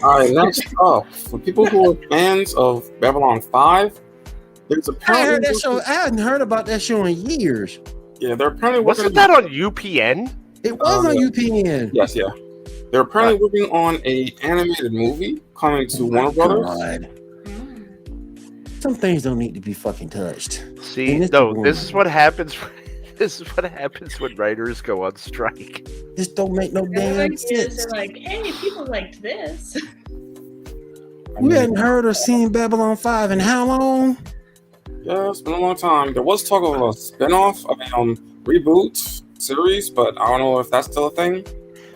All right, next up, for people who are fans of Babylon 5, there's I apparently heard that show. I hadn't heard about that show in years. Yeah, they're apparently working. Wasn't that on UPN? It was on UPN. Yes, yeah. They're apparently working on a animated movie coming to Warner Brothers. God. Some things don't need to be fucking touched. See, And this is what happens. This is what happens when writers go on strike. This don't make no damn Everybody sense. is like, hey, people liked this. We hadn't heard or seen Babylon 5 in how long? Yeah, it's been a long time. There was talk of a spin-off, reboot series, but I don't know if that's still a thing.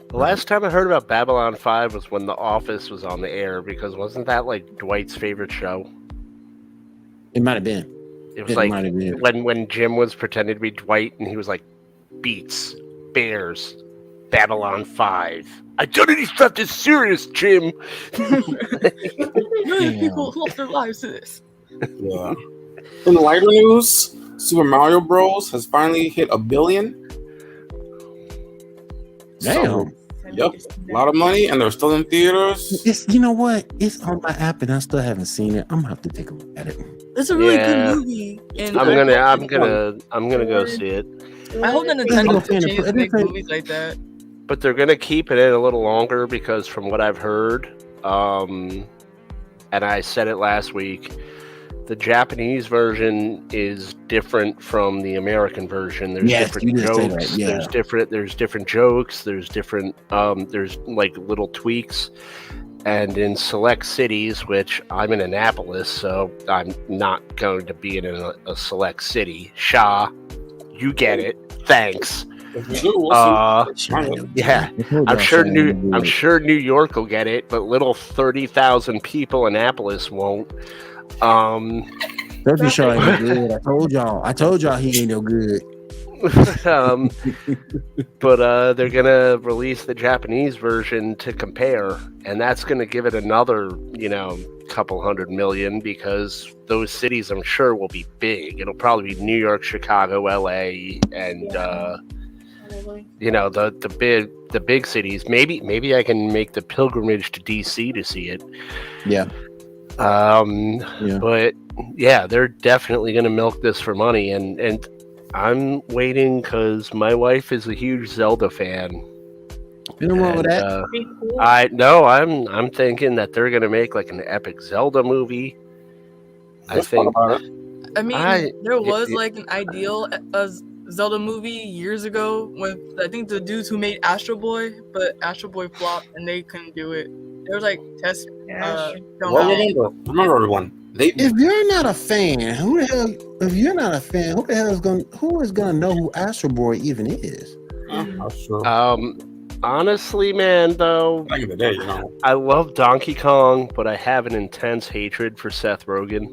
The last time I heard about Babylon 5 was when The Office was on the air, because wasn't that like Dwight's favorite show? It might have been. It was like when Jim was pretending to be Dwight and he was like, Beats, Bears, Babylon 5. Identity theft is serious, Jim. Million people lost their lives to this. Yeah. In lighter news, Super Mario Bros. Has finally hit 1 billion. Damn. So, yep, a lot of money, and they're still in theaters. You know what? It's on my app, and I still haven't seen it. I'm gonna have to take a look at it. It's a really good movie. And I'm gonna go see it. I hope that Nintendo continues to make movies like that. But they're gonna keep it in a little longer because, from what I've heard, and I said it last week, the Japanese version is different from the American version. There's different jokes. Yeah. There's different jokes. There's different. There's like little tweaks. And in select cities, which I'm in Annapolis, so I'm not going to be in a select city. Shaw, you get it. Thanks. If we do, we'll see. Yeah, I'm sure New York will get it, but little 30,000 people in Annapolis won't. Turkey show ain't no good. I told y'all he ain't no good. But they're gonna release the Japanese version to compare, and that's gonna give it another, couple $100 million, because those cities I'm sure will be big. It'll probably be New York, Chicago, LA, and the big cities. Maybe I can make the pilgrimage to DC to see it. Yeah. But yeah, they're definitely gonna milk this for money, and I'm waiting because my wife is a huge Zelda fan. You know wrong with that? Cool. I'm thinking that they're gonna make like an epic Zelda movie. I think. I mean, there was like an ideal Zelda movie years ago with I think the dudes who made Astro Boy, but Astro Boy flopped and they couldn't do it. There was like tests. Remember everyone. If you're not a fan, who is gonna know who Astro Boy even is? That's true. Honestly, man, though, Back in the day, you know. I love Donkey Kong, but I have an intense hatred for Seth Rogen.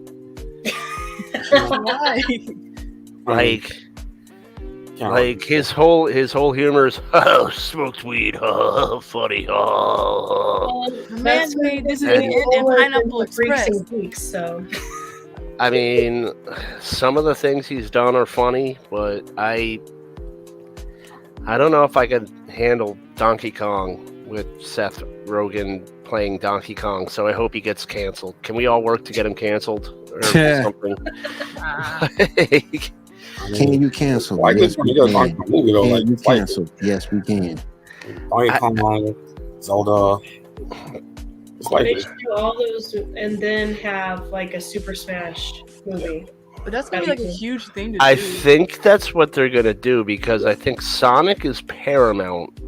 Why? Like his whole humor is smoked weed, funny, Man made this is in Pineapple Express. So I mean, some of the things he's done are funny, but I don't know if I could handle Donkey Kong with Seth Rogen playing Donkey Kong, so I hope he gets canceled. Can we all work to get him canceled or something? Can you cancel? Yes, we can. Can you cancel? Yes, we can. Donkey Kong, Zelda. They should do all those and then have like a Super Smash movie. But that's gonna be like a huge thing to do. I think that's what they're gonna do because I think Sonic is Paramount.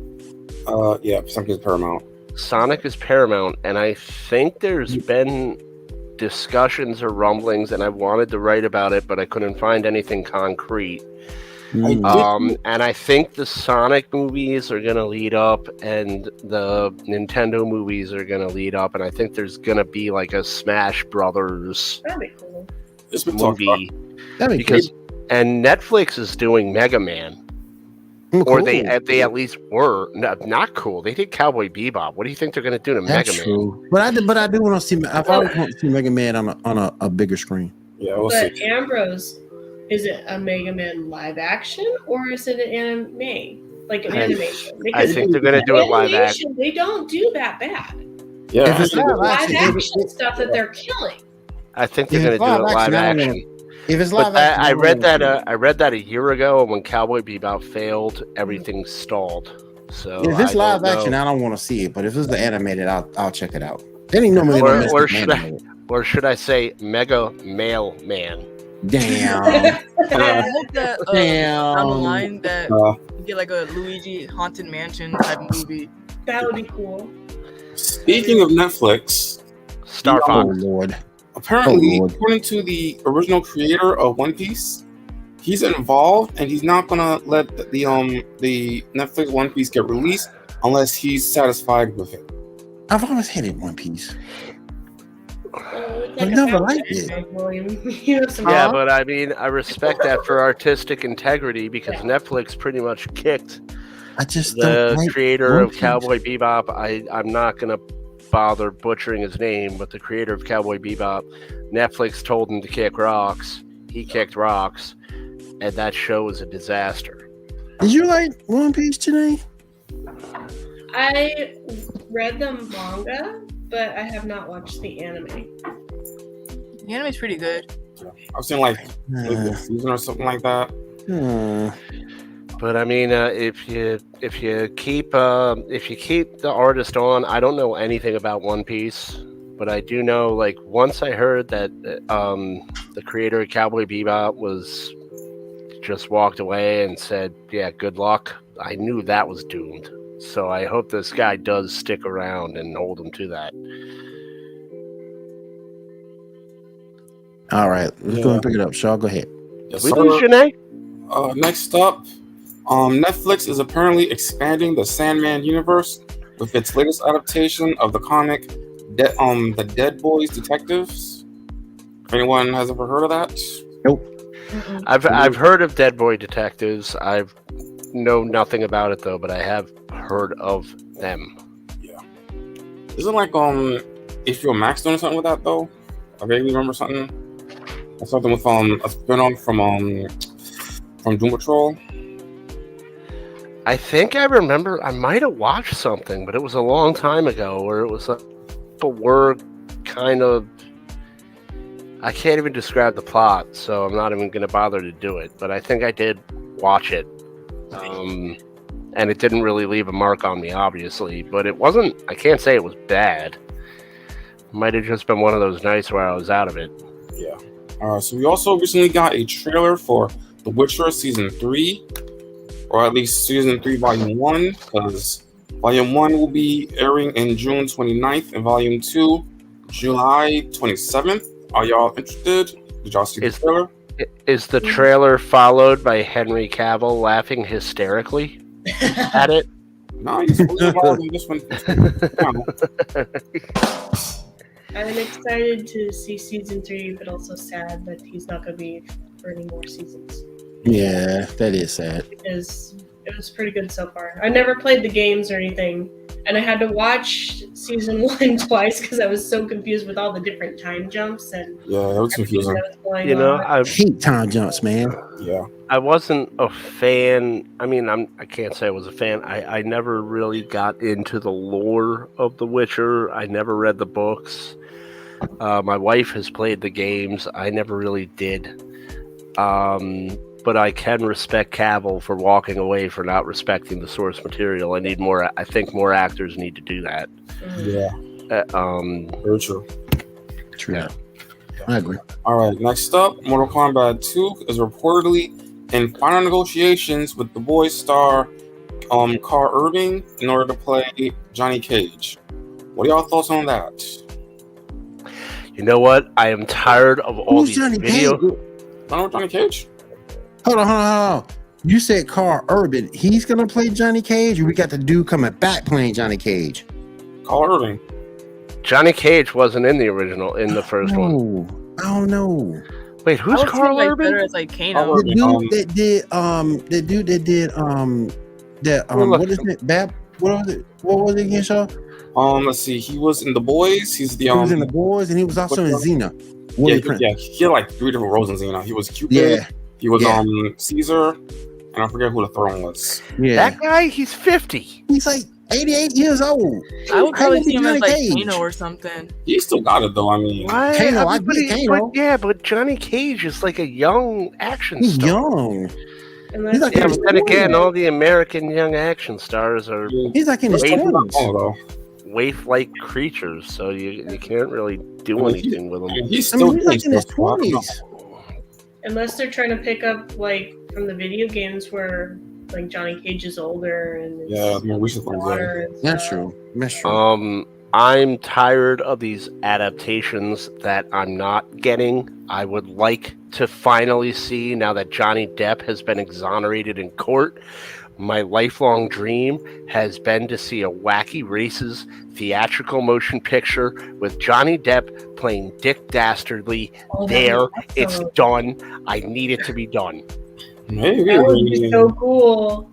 Yeah, Sonic is Paramount. Sonic is Paramount, and I think there's been discussions or rumblings, and I wanted to write about it, but I couldn't find anything concrete. And I think the Sonic movies are gonna lead up, and the Nintendo movies are gonna lead up, and I think there's gonna be like a Smash Brothers movie because, and Netflix is doing Mega Man. Or they at least were not cool. They did Cowboy Bebop. What do you think they're going to do to Mega Man? But I do want to see. I've always wanted to see Mega Man on a bigger screen. Yeah, we'll see. Ambrose, is it a Mega Man live action or is it an anime, like an animation? Because I think they're going to do it live action. They don't do that bad. Yeah, if it's live action stuff that they're killing. I think they're going to do it live action. If it's live action, I read that a year ago, and when Cowboy Bebop failed, everything stalled. So if it's live action, I don't want to see it. But if it's the animated, I'll check it out. They didn't normally or should I say Mega Male Man? Damn. I hope that down the line that we get like a Luigi Haunted Mansion type movie. That would be cool. Speaking of Netflix, Star Fox. Oh Lord. Apparently, according to the original creator of One Piece, he's involved and he's not gonna let the Netflix One Piece get released unless he's satisfied with it. I've always hated One Piece. I've never liked it. Yeah, but I mean, I respect that for artistic integrity because Netflix pretty much kicked the creator of Cowboy Bebop. I'm not gonna bother butchering his name, but the creator of Cowboy Bebop, Netflix told him to kick rocks. He kicked rocks, and that show was a disaster. Did you like One Piece today? I read the manga, but I have not watched the anime. The anime's pretty good. I've seen like a season or something like that. But I mean, if you keep the artist on, I don't know anything about One Piece, but I do know, like, once I heard that the creator of Cowboy Bebop was just walked away and said, "Yeah, good luck," I knew that was doomed. So I hope this guy does stick around and hold him to that. All right, let's go and pick it up. Shaw, go ahead. Yes, we lose Janae? Next up, Netflix is apparently expanding the Sandman universe with its latest adaptation of the comic, the Dead Boys Detectives. If anyone has ever heard of that? Nope. I've heard of Dead Boy Detectives. I know nothing about it though, but I have heard of them. Yeah. Isn't like HBO Max doing something with that though? I vaguely remember something. Something with a spin-off from Doom Patrol. I think I remember I might have watched something, but it was a long time ago where it was a word kind of, I can't even describe the plot, so I'm not even going to bother to do it, but I think I did watch it. And it didn't really leave a mark on me, obviously, but it wasn't, I can't say it was bad. It might have just been one of those nights where I was out of it. Yeah. So we also recently got a trailer for The Witcher Season 3, or at least Season 3 Volume 1, because Volume 1 will be airing in June 29th and Volume 2 July 27th. Are y'all interested? Did y'all see the trailer? Is the trailer followed by Henry Cavill laughing hysterically at it? No, he's fully involved in this one. I'm excited to see season 3, but also sad that he's not going to be for any more seasons. Yeah, that is sad. Because it was pretty good so far. I never played the games or anything, and I had to watch season 1 twice because I was so confused with all the different time jumps and Yeah, it was confusing. that was going You know, on. I hate time jumps, man. Yeah. I wasn't a fan. I mean, I can't say I was a fan. I never really got into the lore of The Witcher. I never read the books. My wife has played the games. I never really did. But I can respect Cavill for walking away for not respecting the source material. I think more actors need to do that. Yeah. Very true. True. Yeah. I agree. All right, next up, Mortal Kombat 2 is reportedly in final negotiations with The Boys star Carl Urban in order to play Johnny Cage. What are y'all thoughts on that? You know what? I am tired of all Who's these Johnny video. Cage? I know Johnny Cage. Hold on. You said Carl Urban. He's gonna play Johnny Cage, or we got the dude coming back playing Johnny Cage? Carl Urban. Johnny Cage wasn't in the first one. Oh, I don't know. Wait, who's Carl Better Urban? as like Kano. Carl The Urban, dude that did what is it? What was it again, Shaw? Let's see. He was in The Boys. He's the He was in The Boys, and he was also in Xena. he had like 3 different roles in Xena. He was Cupid. Yeah. He was Yeah. Caesar, and I forget who the throne was. Yeah. That guy, he's 50. He's like 88 years old. I would probably How see him old as is like Johnny Cage? Kano or something. He still got it though. I mean, Why? Kano, I Everybody- get Kano. but yeah, but Johnny Cage is like a young action He's star. young. Unless He's like Yeah, in but his then again, 20s. all the American young action stars are He's like in his Wait, 20s. though. waif-like creatures, so you can't really do I mean, anything with I them. mean, he's I still mean, he's like in his so I don't know. 20s. Unless they're trying to pick up like from the video games where like Johnny Cage is older and Yeah, the more recent ones. Yeah. daughter and That's stuff. true. That's true. I'm tired of these adaptations that I'm not getting. I would like to finally see, now that Johnny Depp has been exonerated in court, my lifelong dream has been to see a Wacky Races theatrical motion picture with Johnny Depp playing Dick Dastardly. Oh, that There, would be it's awesome. done. I need it to be done. Maybe. That would be so cool.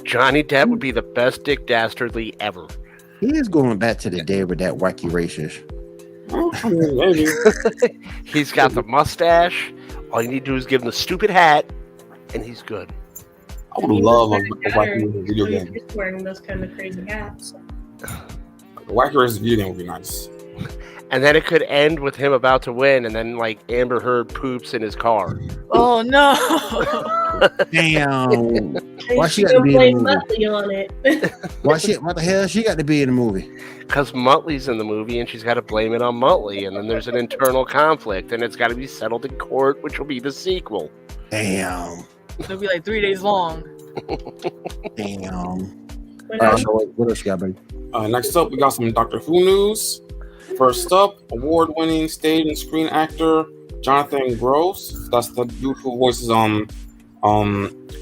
Johnny Depp would be the best Dick Dastardly ever. He is going back to the day with that wacky racist. I mean, maybe. He's got the mustache. All you need to do is give him the stupid hat, and he's good. I would love a Wacky video game. He's wearing those kind of crazy hats. A Wacky Races video game would be nice. And then it could end with him about to win, and then like Amber Heard poops in his car. Oh no! Damn. Why she You got to be in blame the movie? Muttley on it. What the hell she got to be in the movie? Because Muttley's in the movie, and she's got to blame it on Muttley, and then there's an internal conflict, and it's got to be settled in court, which will be the sequel. Damn. It'll be like 3 days long. Damn. When All I- right, so what else you got, buddy? Next up, we got some Doctor Who news. First up, award-winning stage and screen actor Jonathan Gross. That's the dude who voices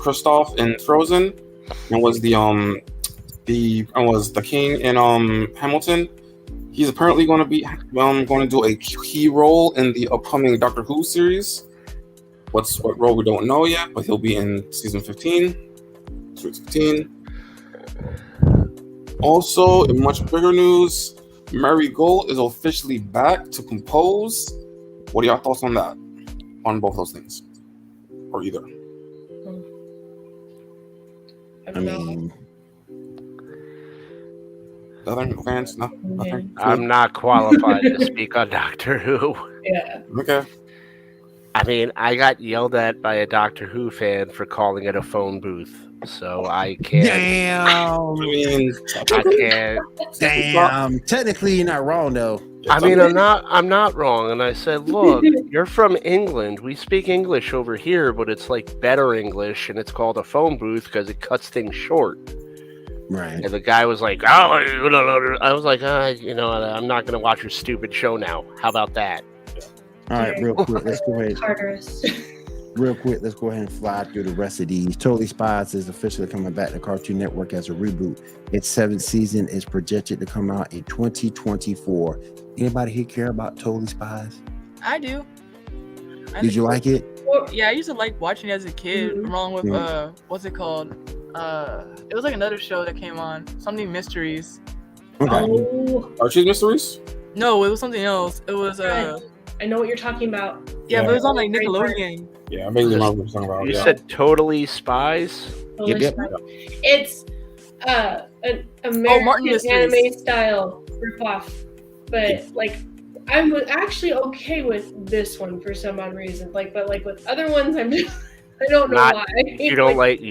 Kristoff in Frozen, and was the king in Hamilton. He's apparently going to be going to do a key role in the upcoming Doctor Who series. What role we don't know yet, but he'll be in season 15. Series 15. Also, in much bigger news, Mary Gold is officially back to compose. What are your thoughts on that? On both those things? Or either? I I don't know. mean, Nothing? Fans? No? Nothing? I'm not qualified to speak on Doctor Who. Yeah. Okay. I mean, I got yelled at by a Doctor Who fan for calling it a phone booth, so I can't. damn. I mean, I can't. Damn. Technically, you're not wrong, though. I mean, I'm not wrong. And I said, look, you're from England. We speak English over here, but it's like better English, and it's called a phone booth because it cuts things short. Right. And the guy was like, oh, I was like, I'm not going to watch your stupid show now. How about that? All right, real quick, let's go ahead. Tartarus. Real quick, let's go ahead and fly through the rest of these. Totally Spies is officially coming back to Cartoon Network as a reboot. Its 7th season is projected to come out in 2024. Anybody here care about Totally Spies? I do. Did you like it? Yeah, I used to like watching it as a kid, along with what's it called? It was like another show that came on, something Mysteries. Okay. Archie's Mysteries? No, it was something else. It was I know what you're talking about. yeah, but it was on like Nickelodeon. Yeah, I vaguely remember what you're talking about. You said Totally Spies? Yep. It's an American Martin Mysteries. anime style ripoff, but like I'm actually okay with this one for some odd reason. Like, but like with other ones, I don't know why. You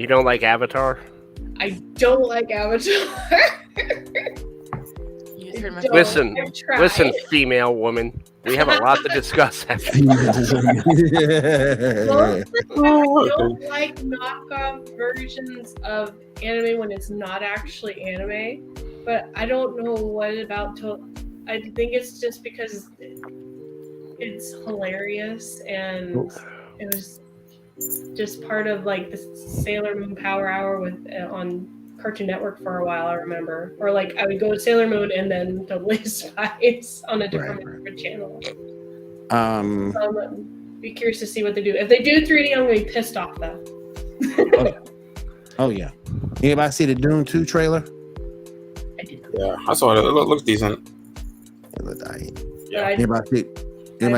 don't like Avatar? I don't like Avatar. Listen, female woman. We have a lot to discuss after. I don't like knockoff versions of anime when it's not actually anime, but I don't know what about I think it's just because it's hilarious and it was just part of like the Sailor Moon Power Hour with on Cartoon Network for a while, I remember. Or like I would go to Sailor Moon and then Totally Spies on a different channel. So I'm be curious to see what they do. If they do 3D, I'm gonna be pissed off though. Oh yeah. Anybody see the Dune 2 trailer? I did. Yeah, I saw it. It looks decent. It looked alright. Yeah. Anybody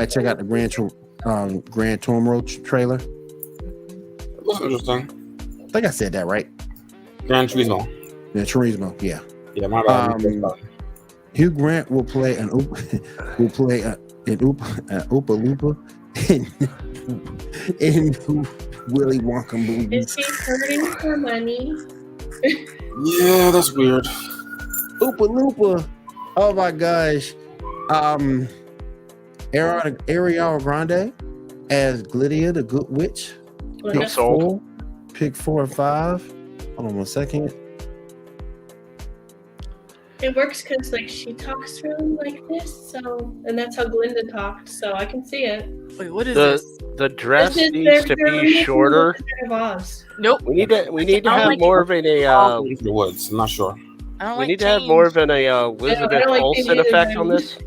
check out the Gran Turismo trailer? It looks interesting. I think I said that right. Gran Turismo. Yeah, Turismo. Yeah. Yeah, my bad. Hugh Grant will play an Oompa Loompa in Willy Wonka movies. Is he hurting for money? Yeah, that's weird. Oompa Loompa. Oh my gosh. Ariana Grande as Glydia the Good Witch. Pick 4 and 5. Hold on 1 second. It works because like she talks really like this, so and that's how Glinda talked, so I can see it. Wait, what is this? The dress needs to be shorter. Nope. We need to have more of an the woods. I'm not sure. We need to have more of an Elizabeth Olsen effect on this.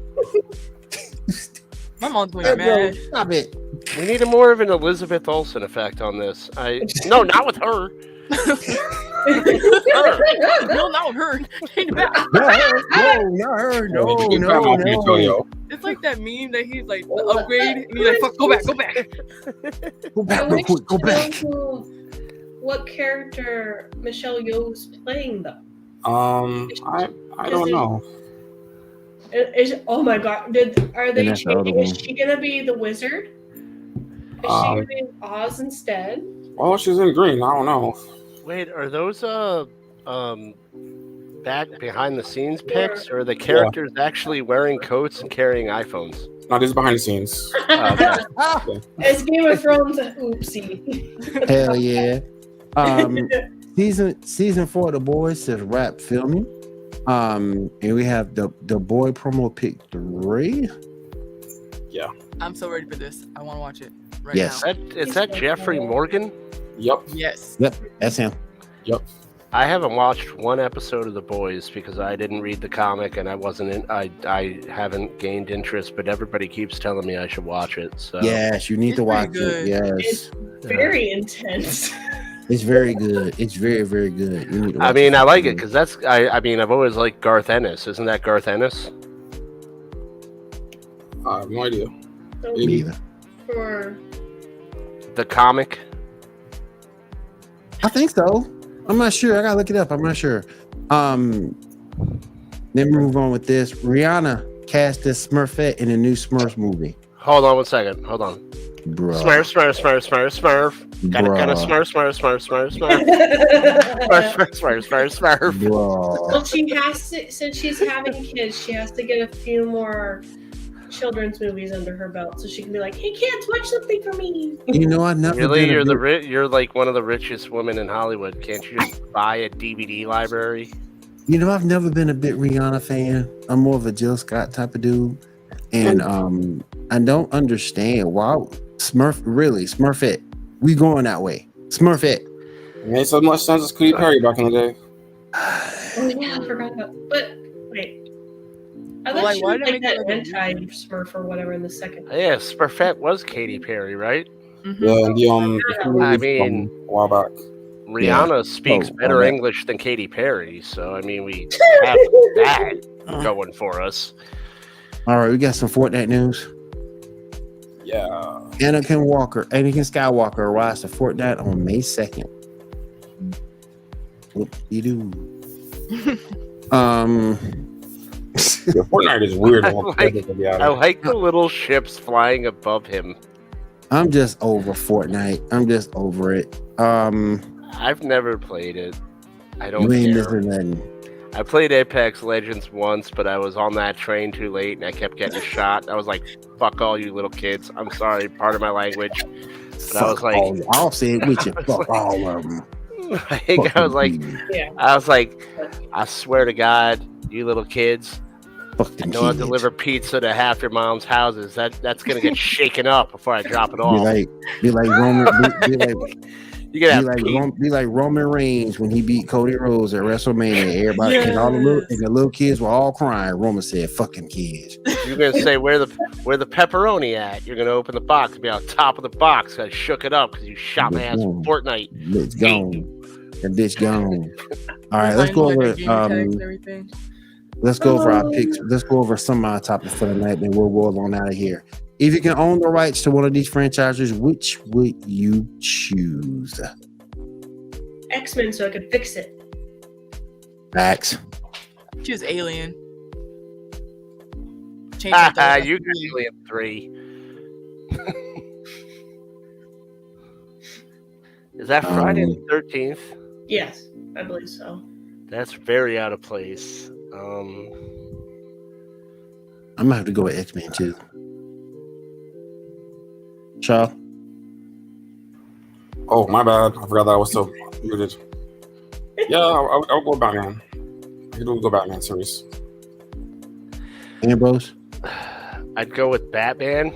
My mom's going mad. Stop it. We need more of an Elizabeth Olsen effect on this. No, not with her. No, not with her. No, not her. No. It's like that meme that he's like the upgrade, and he's like, "Fuck, go back." Go back real quick. Go back. What character Michelle Yeoh's playing though? I don't know. Oh my god! Are they changing? Is she gonna be the wizard? Is she gonna be Oz instead? Oh, she's in green. I don't know. Wait, are those back behind the scenes pics, or are the characters actually wearing coats and carrying iPhones? No, this is behind the scenes. It's Game of Thrones. Oopsie. Hell yeah. Season 4 of The Boys is wrap filming. And we have the boy promo pick 3. Yeah. I'm so ready for this. I want to watch it right Yes. now. Is that Jeffrey Morgan? Yep. Yes. Yep, that's him. Yep. I haven't watched one episode of The Boys because I didn't read the comic and I haven't gained interest, but everybody keeps telling me I should watch it. So Yes, you need to watch good. it. Yes. It's very intense. It's very good. It's very, very good. You need to watch I like it because I've always liked Garth Ennis. Isn't that Garth Ennis? I have no idea. Me neither. For The comic? I think so. I'm not sure. I gotta look it up. I'm not sure. Then move on with this. Rihanna cast as Smurfette in a new Smurfs movie. Hold on 1 second. Hold on. Bruh. Smurf. Gotta Bruh. smurf. Smurf. Bruh. Well, she has to, since she's having kids, she has to get a few more children's movies under her belt so she can be like, hey kids, watch something for me. You know, I've never Really, been you're like one of the richest women in Hollywood. Can't you just buy a DVD library? You know, I've never been a big Rihanna fan. I'm more of a Jill Scott type of dude. And I don't understand why Smurfette. We going that way. Smurfette. It made so much sense as Katy Perry back in the day. Oh yeah, I forgot about. But wait, I thought Like, she why was did like they that make it like a anti-Smurf or whatever in the second. Yeah, Smurfette was Katy Perry, right? Mm-hmm. Yeah, and the I mean, a while back. Rihanna speaks better right. English than Katy Perry, so I mean, we have that going for us. All right, we got some Fortnite news. Yeah. Anakin Skywalker arrives to Fortnite on May 2nd. Whoop-de-doo. Yeah, Fortnite is weird. I like the little ships flying above him. I'm just over Fortnite. I'm just over it. I've never played it. I don't You ain't care. missing nothing. I played Apex Legends once, but I was on that train too late and I kept getting shot. I was like, fuck all you little kids. I'm sorry, part of my language. But I was like, I'll say it with you. Fuck all of them. I was like, I swear to God, you little kids, Fuck I them know I kids. deliver pizza to half your mom's houses. That's gonna get shaken up before I drop it off. Be like Roman. You're gonna have Be like Roman Reigns when he beat Cody Rhodes at WrestleMania. Everybody and the little kids were all crying. Roman said, "Fuck them kids." You're gonna say where the pepperoni at? You're gonna open the box and be on top of the box. I shook it up because you shot my ass with Fortnite. It's gone. That bitch gone. All right, let's go over. Let's go over our picks. Let's go over some of our topics for the night, then we'll roll on out of here. If you can own the rights to one of these franchises, which would you choose? X-Men, so I could fix it. Max. Choose Alien. Change that to You got Alien 3. Is that Friday the 13th? Yes, I believe so. That's very out of place. I'm gonna have to go with X-Men too. Shaw. Oh, my bad. I forgot that I was so muted. Yeah, I'll go Batman. I can go Batman series. Ambrose. I'd go with Batman,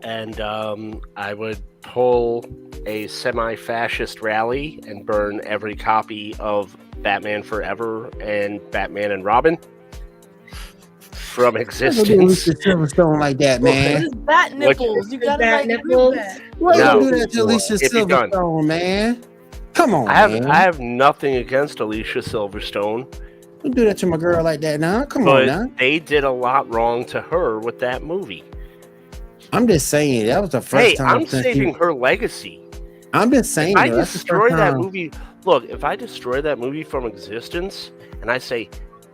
and I would pull a semi-fascist rally and burn every copy of Batman Forever and Batman and Robin from existence. Silverstone like that, man. It's bat nipples. You gotta Bat like nipples. that. Why No. you do that to Alicia If you're done. Silverstone, man? Come on, I man. have nothing against Alicia Silverstone, Don't do that to my girl like that now. Come on now. but they did a lot wrong to her with that movie. I'm just saying that was the first Hey, time. I'm saving her legacy. I'm just saying. If I though, that's the destroy first that time. movie, look, if I destroy that movie from existence and I say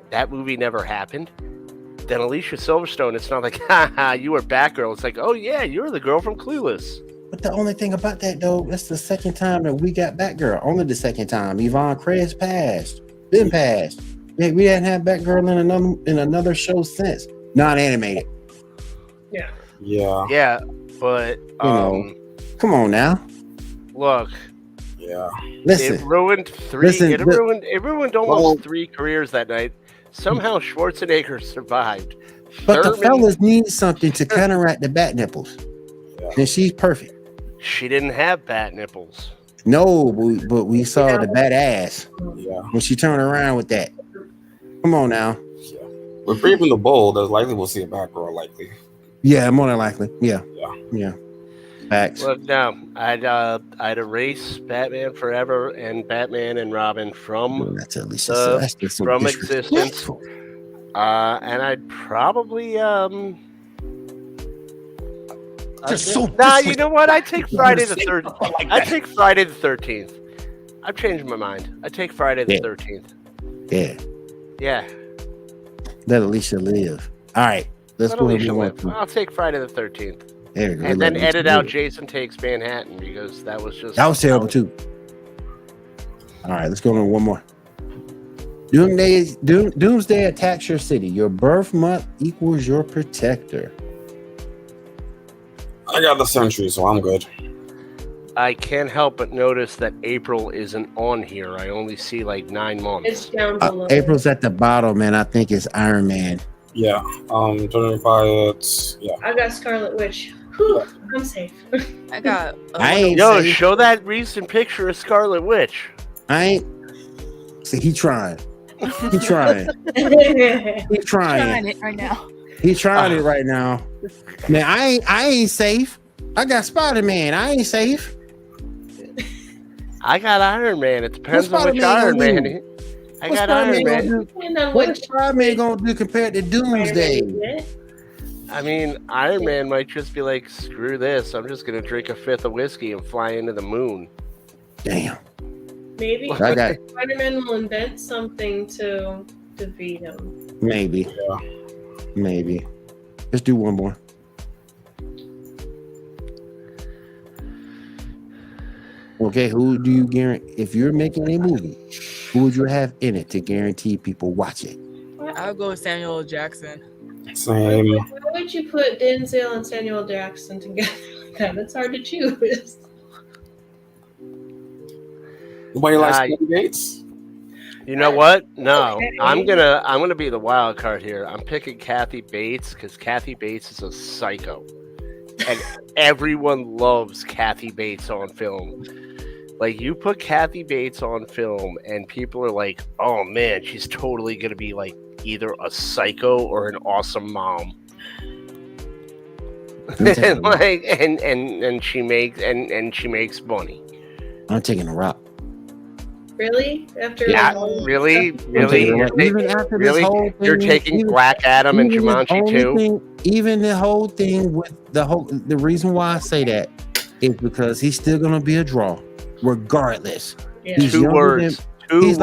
that movie never happened, then Alicia Silverstone, it's not like, haha, you were Batgirl. It's like, oh yeah, you're the girl from Clueless. But the only thing about that though, that's the second time that we got Batgirl. Only the second time. Yvonne Craig's passed. Been passed. Yeah, we hadn't had Batgirl in another show since. Non-animated. Yeah. Yeah. Yeah, but know. Come on now. look, Yeah. Listen. it ruined three. Listen, it ruined almost 3 careers that night. Somehow Schwarzenegger survived. But the Thurman- fellas need something to counteract the bat nipples. Yeah. And she's perfect. She didn't have bat nipples. No, but we saw the bat ass Yeah. when she turned around with that. Come on now. Yeah. With Brave and the Bold, there's likely we'll see a Batgirl likely. Yeah, more than likely. Yeah. Yeah. Yeah. Facts. Look, no, I'd erase Batman Forever and Batman and Robin from That's at least that's just so from disrespectful. existence. And I'd probably Just so you know what? I take Friday the 13th. I take Friday the 13th. I've changed my mind. I take Friday the 13th. Yeah. Yeah. Let Alicia live. All right. Let's Let go ahead Alicia and live. I'll take Friday the 13th. There we go. And then edit out Jason Takes Manhattan because that was terrible too. All right, let's go on one more. Doomsday attacks your city. Your birth month equals your protector. I got the Sentry, so I'm good. I can't help but notice that April isn't on here. I only see like 9 months. It's down below. April's at the bottom, man. I think it's Iron Man. Yeah. Judging by it. Yeah. I got Scarlet Witch. Whew, I'm safe. I got. Yo, show that recent picture of Scarlet Witch. I ain't. See, he trying. He trying. He's trying it right now. He's trying it right now. Man, I ain't safe. I got Spider-Man. I ain't safe. I got Iron Man. It depends on which Iron Man. I got Iron Man. What's Spider-Man gonna do compared to Doomsday? I mean, Iron Man might just be like, screw this. I'm just gonna drink a 5th of whiskey and fly into the moon. Damn. Maybe Spider-Man will invent something to defeat him. Maybe. Yeah. Maybe. Let's do one more. Okay, who do you guarantee? If you're making a movie, who would you have in it to guarantee people watch it? I'll go with Samuel L. Jackson. Same. Why would you put Denzel and Samuel Jackson together like that? It's hard to choose. Nobody likes Kathy Bates? You know what? No, I'm gonna be the wild card here. I'm picking Kathy Bates because Kathy Bates is a psycho, and everyone loves Kathy Bates on film. Like, you put Kathy Bates on film, and people are like, "Oh man, she's totally gonna be like either a psycho or an awesome mom." and like, and she makes money. I'm taking a rock. Really? Really? You're taking Black Adam and Jumanji too? Even the whole thing with the reason why I say that is because he's still gonna be a draw, regardless. Yeah. He's Two words. He's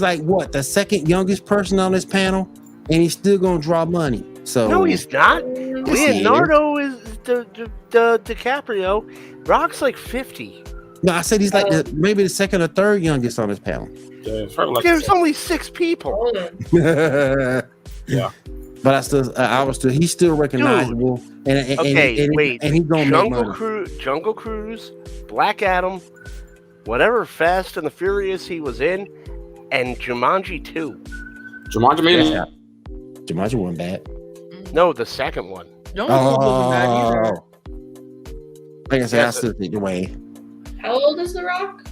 like what, the second youngest person on this panel, and he's still gonna draw money. So no, he's not. Leonardo is the DiCaprio. Rock's like 50. No, I said he's like maybe the second or third youngest on this panel. Yeah, it's probably like There's only 6 people. Yeah. But he's still recognizable. And he's gonna make money. Jungle Cruise, Black Adam, whatever Fast and the Furious he was in, and Jumanji 2. Jumanji made it. Jumanji wasn't bad. No, the second one. Like I said, I still think Dwayne. How old is The Rock?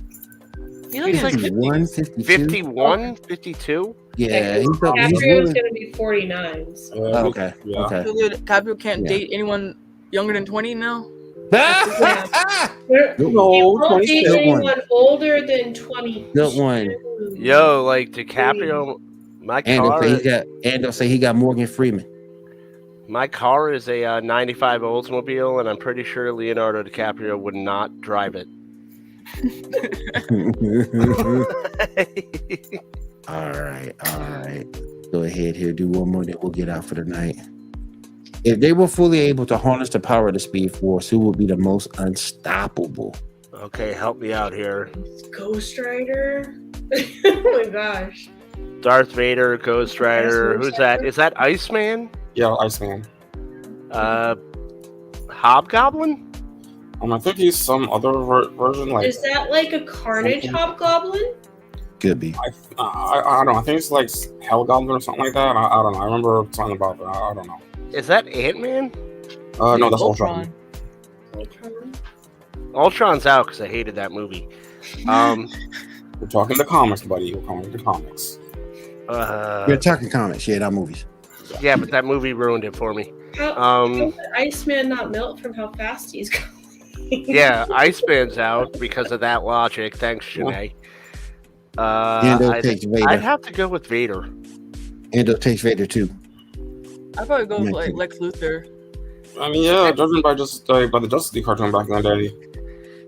He's like 51, 51, 52? Yeah, he's going to be 49. So. Okay. Yeah. Okay. So DiCaprio can't date anyone younger than 20 now? He won't date anyone older than 20. Good one. Yo, like DiCaprio, my car. And they'll say he got Morgan Freeman. My car is a 95 Oldsmobile, and I'm pretty sure Leonardo DiCaprio would not drive it. All right. Go ahead here, do one more, then we'll get out for the night. If they were fully able to harness the power of the Speed Force, who would be the most unstoppable? Okay, help me out here. Ghost Rider? Oh my gosh. Darth Vader, Ghost Rider. Who's that? Is that Iceman? Yeah, Iceman. Hobgoblin? I think he's some other version. Like, is that like a Carnage Hobgoblin? Could be. I don't know. I think it's like Hellgoblin or something like that. I don't know. I remember something about that. I don't know. Is that Ant-Man? No, that's Ultron. Ultron's out because I hated that movie. We're talking the comics, buddy. We're talking the comics. We're talking comics, not movies. Yeah, but that movie ruined it for me. How did Iceman not melt from how fast he's going? Yeah, Iceman's out because of that logic. Thanks, Janae. I'd have to go with Vader. Endo takes Vader too. I'd probably go with like Lex Luthor. I mean, yeah, judging by the Justice League cartoon back in the day.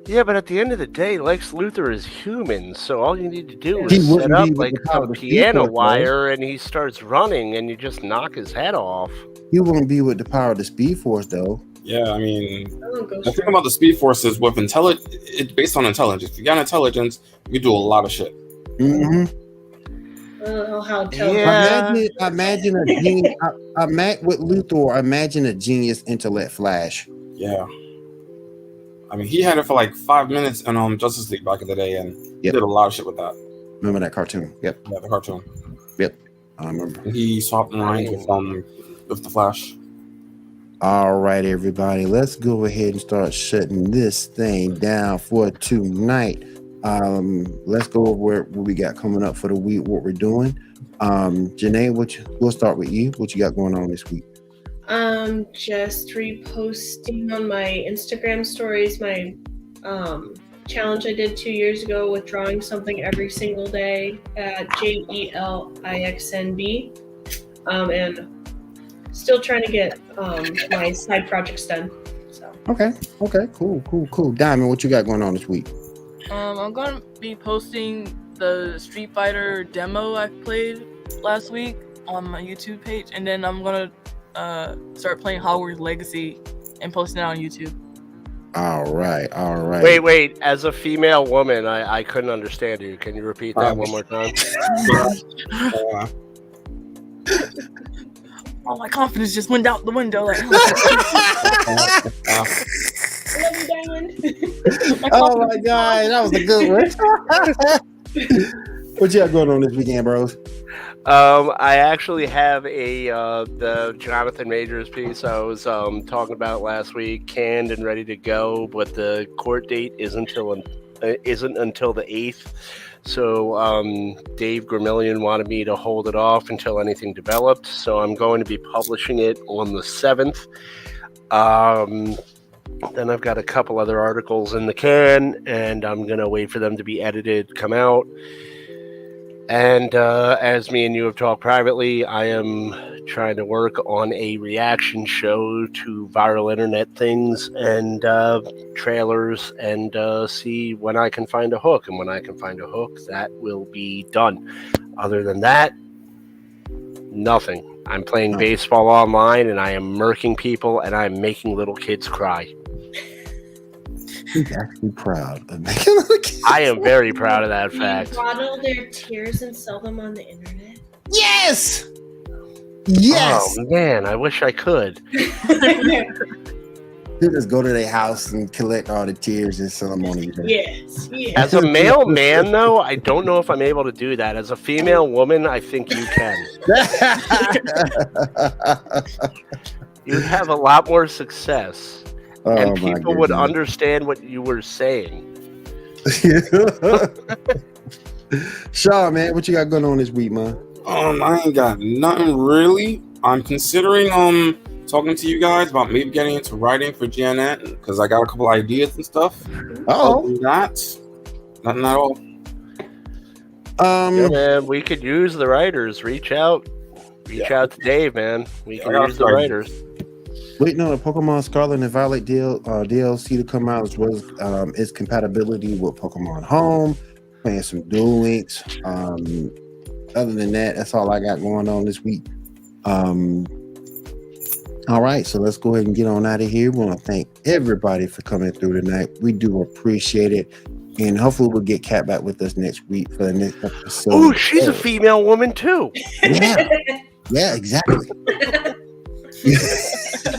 Yeah, but at the end of the day, Lex Luthor is human, so all you need to do He is wouldn't set up be with like the power some of the Speed piano Force, though. wire, and he starts running, and you just knock his head off. He won't be with the power of the Speed Force, though. Yeah, I mean, Oh, the thing about the Speed Force is with intelligence, it's based on intelligence. If you got intelligence, you do a lot of shit. Mm-hmm. I don't know how intelligent. Yeah. Imagine a genius. With Luthor, imagine a genius intellect Flash. Yeah. I mean, he had it for like 5 minutes in Justice League back in the day, and he did a lot of shit with that. Remember that cartoon? Yep. Yeah, the cartoon. Yep. I remember. And he swapped lines with the Flash. All right, everybody. Let's go ahead and start shutting this thing down for tonight. Let's go over what we got coming up for the week, what we're doing. Janae, we'll start with you. What you got going on this week? Just reposting on my Instagram stories my challenge I did 2 years ago with drawing something every single day at JELIXNB, and still trying to get my side projects done. So. Okay, cool. Diamond, what you got going on this week? I'm gonna be posting the Street Fighter demo I played last week on my YouTube page, and then I'm gonna start playing Hogwarts Legacy and posting it on YouTube. All right. Wait. As a female woman, I couldn't understand you. Can you repeat that one more time? Oh, my confidence just went out the window. Like, I love you, Diamond. Oh my God, that was a good one. What you got going on this weekend, bros? I actually have the Jonathan Majors piece I was talking about last week, canned and ready to go, but the court date isn't until the 8th. So Dave Gramillion wanted me to hold it off until anything developed. So I'm going to be publishing it on the 7th. Then I've got a couple other articles in the can, and I'm going to wait for them to be edited, come out. And as me and you have talked privately, I am trying to work on a reaction show to viral internet things and trailers, and see when I can find a hook. And when I can find a hook, that will be done. Other than that, nothing. I'm playing baseball online, and I am murking people, and I'm making little kids cry. He's actually proud of making little kids. I am very proud of that fact. You bottle their tears and sell them on the internet. Yes. Oh man, I wish I could. You just go to their house and collect all the tears and sell them on the internet. Yes. As a male man, though, I don't know if I'm able to do that. As a female woman, I think you can. You'd have a lot more success, and people would understand what you were saying. Shaw, man, what you got going on this week, man? I ain't got nothing really. I'm considering talking to you guys about maybe getting into writing for GNN because I got a couple ideas and stuff. Other than that, nothing at all. Yeah, man, we could use the writers. Reach out to Dave, man. We can use the writers. Waiting on a Pokemon Scarlet and Violet DLC to come out, as well as its compatibility with Pokemon Home. Playing some Duel Links. Other than that, that's all I got going on this week. All right, so let's go ahead and get on out of here. We want to thank everybody for coming through tonight. We do appreciate it. And hopefully we'll get Kat back with us next week for the next episode. Oh, she's a female woman too. Yeah, exactly.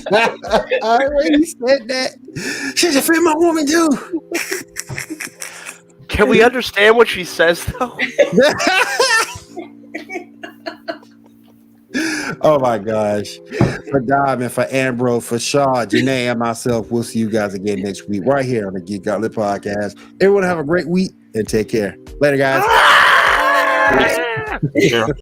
I already said that. She's a female woman too. Can we understand what she says though? Oh my gosh. For Diamond, for Ambrose, for Shaw, Janae, and myself, we'll see you guys again next week right here on the Geek Gauntlet Podcast. Everyone have a great week and take care. Later, guys. Yeah.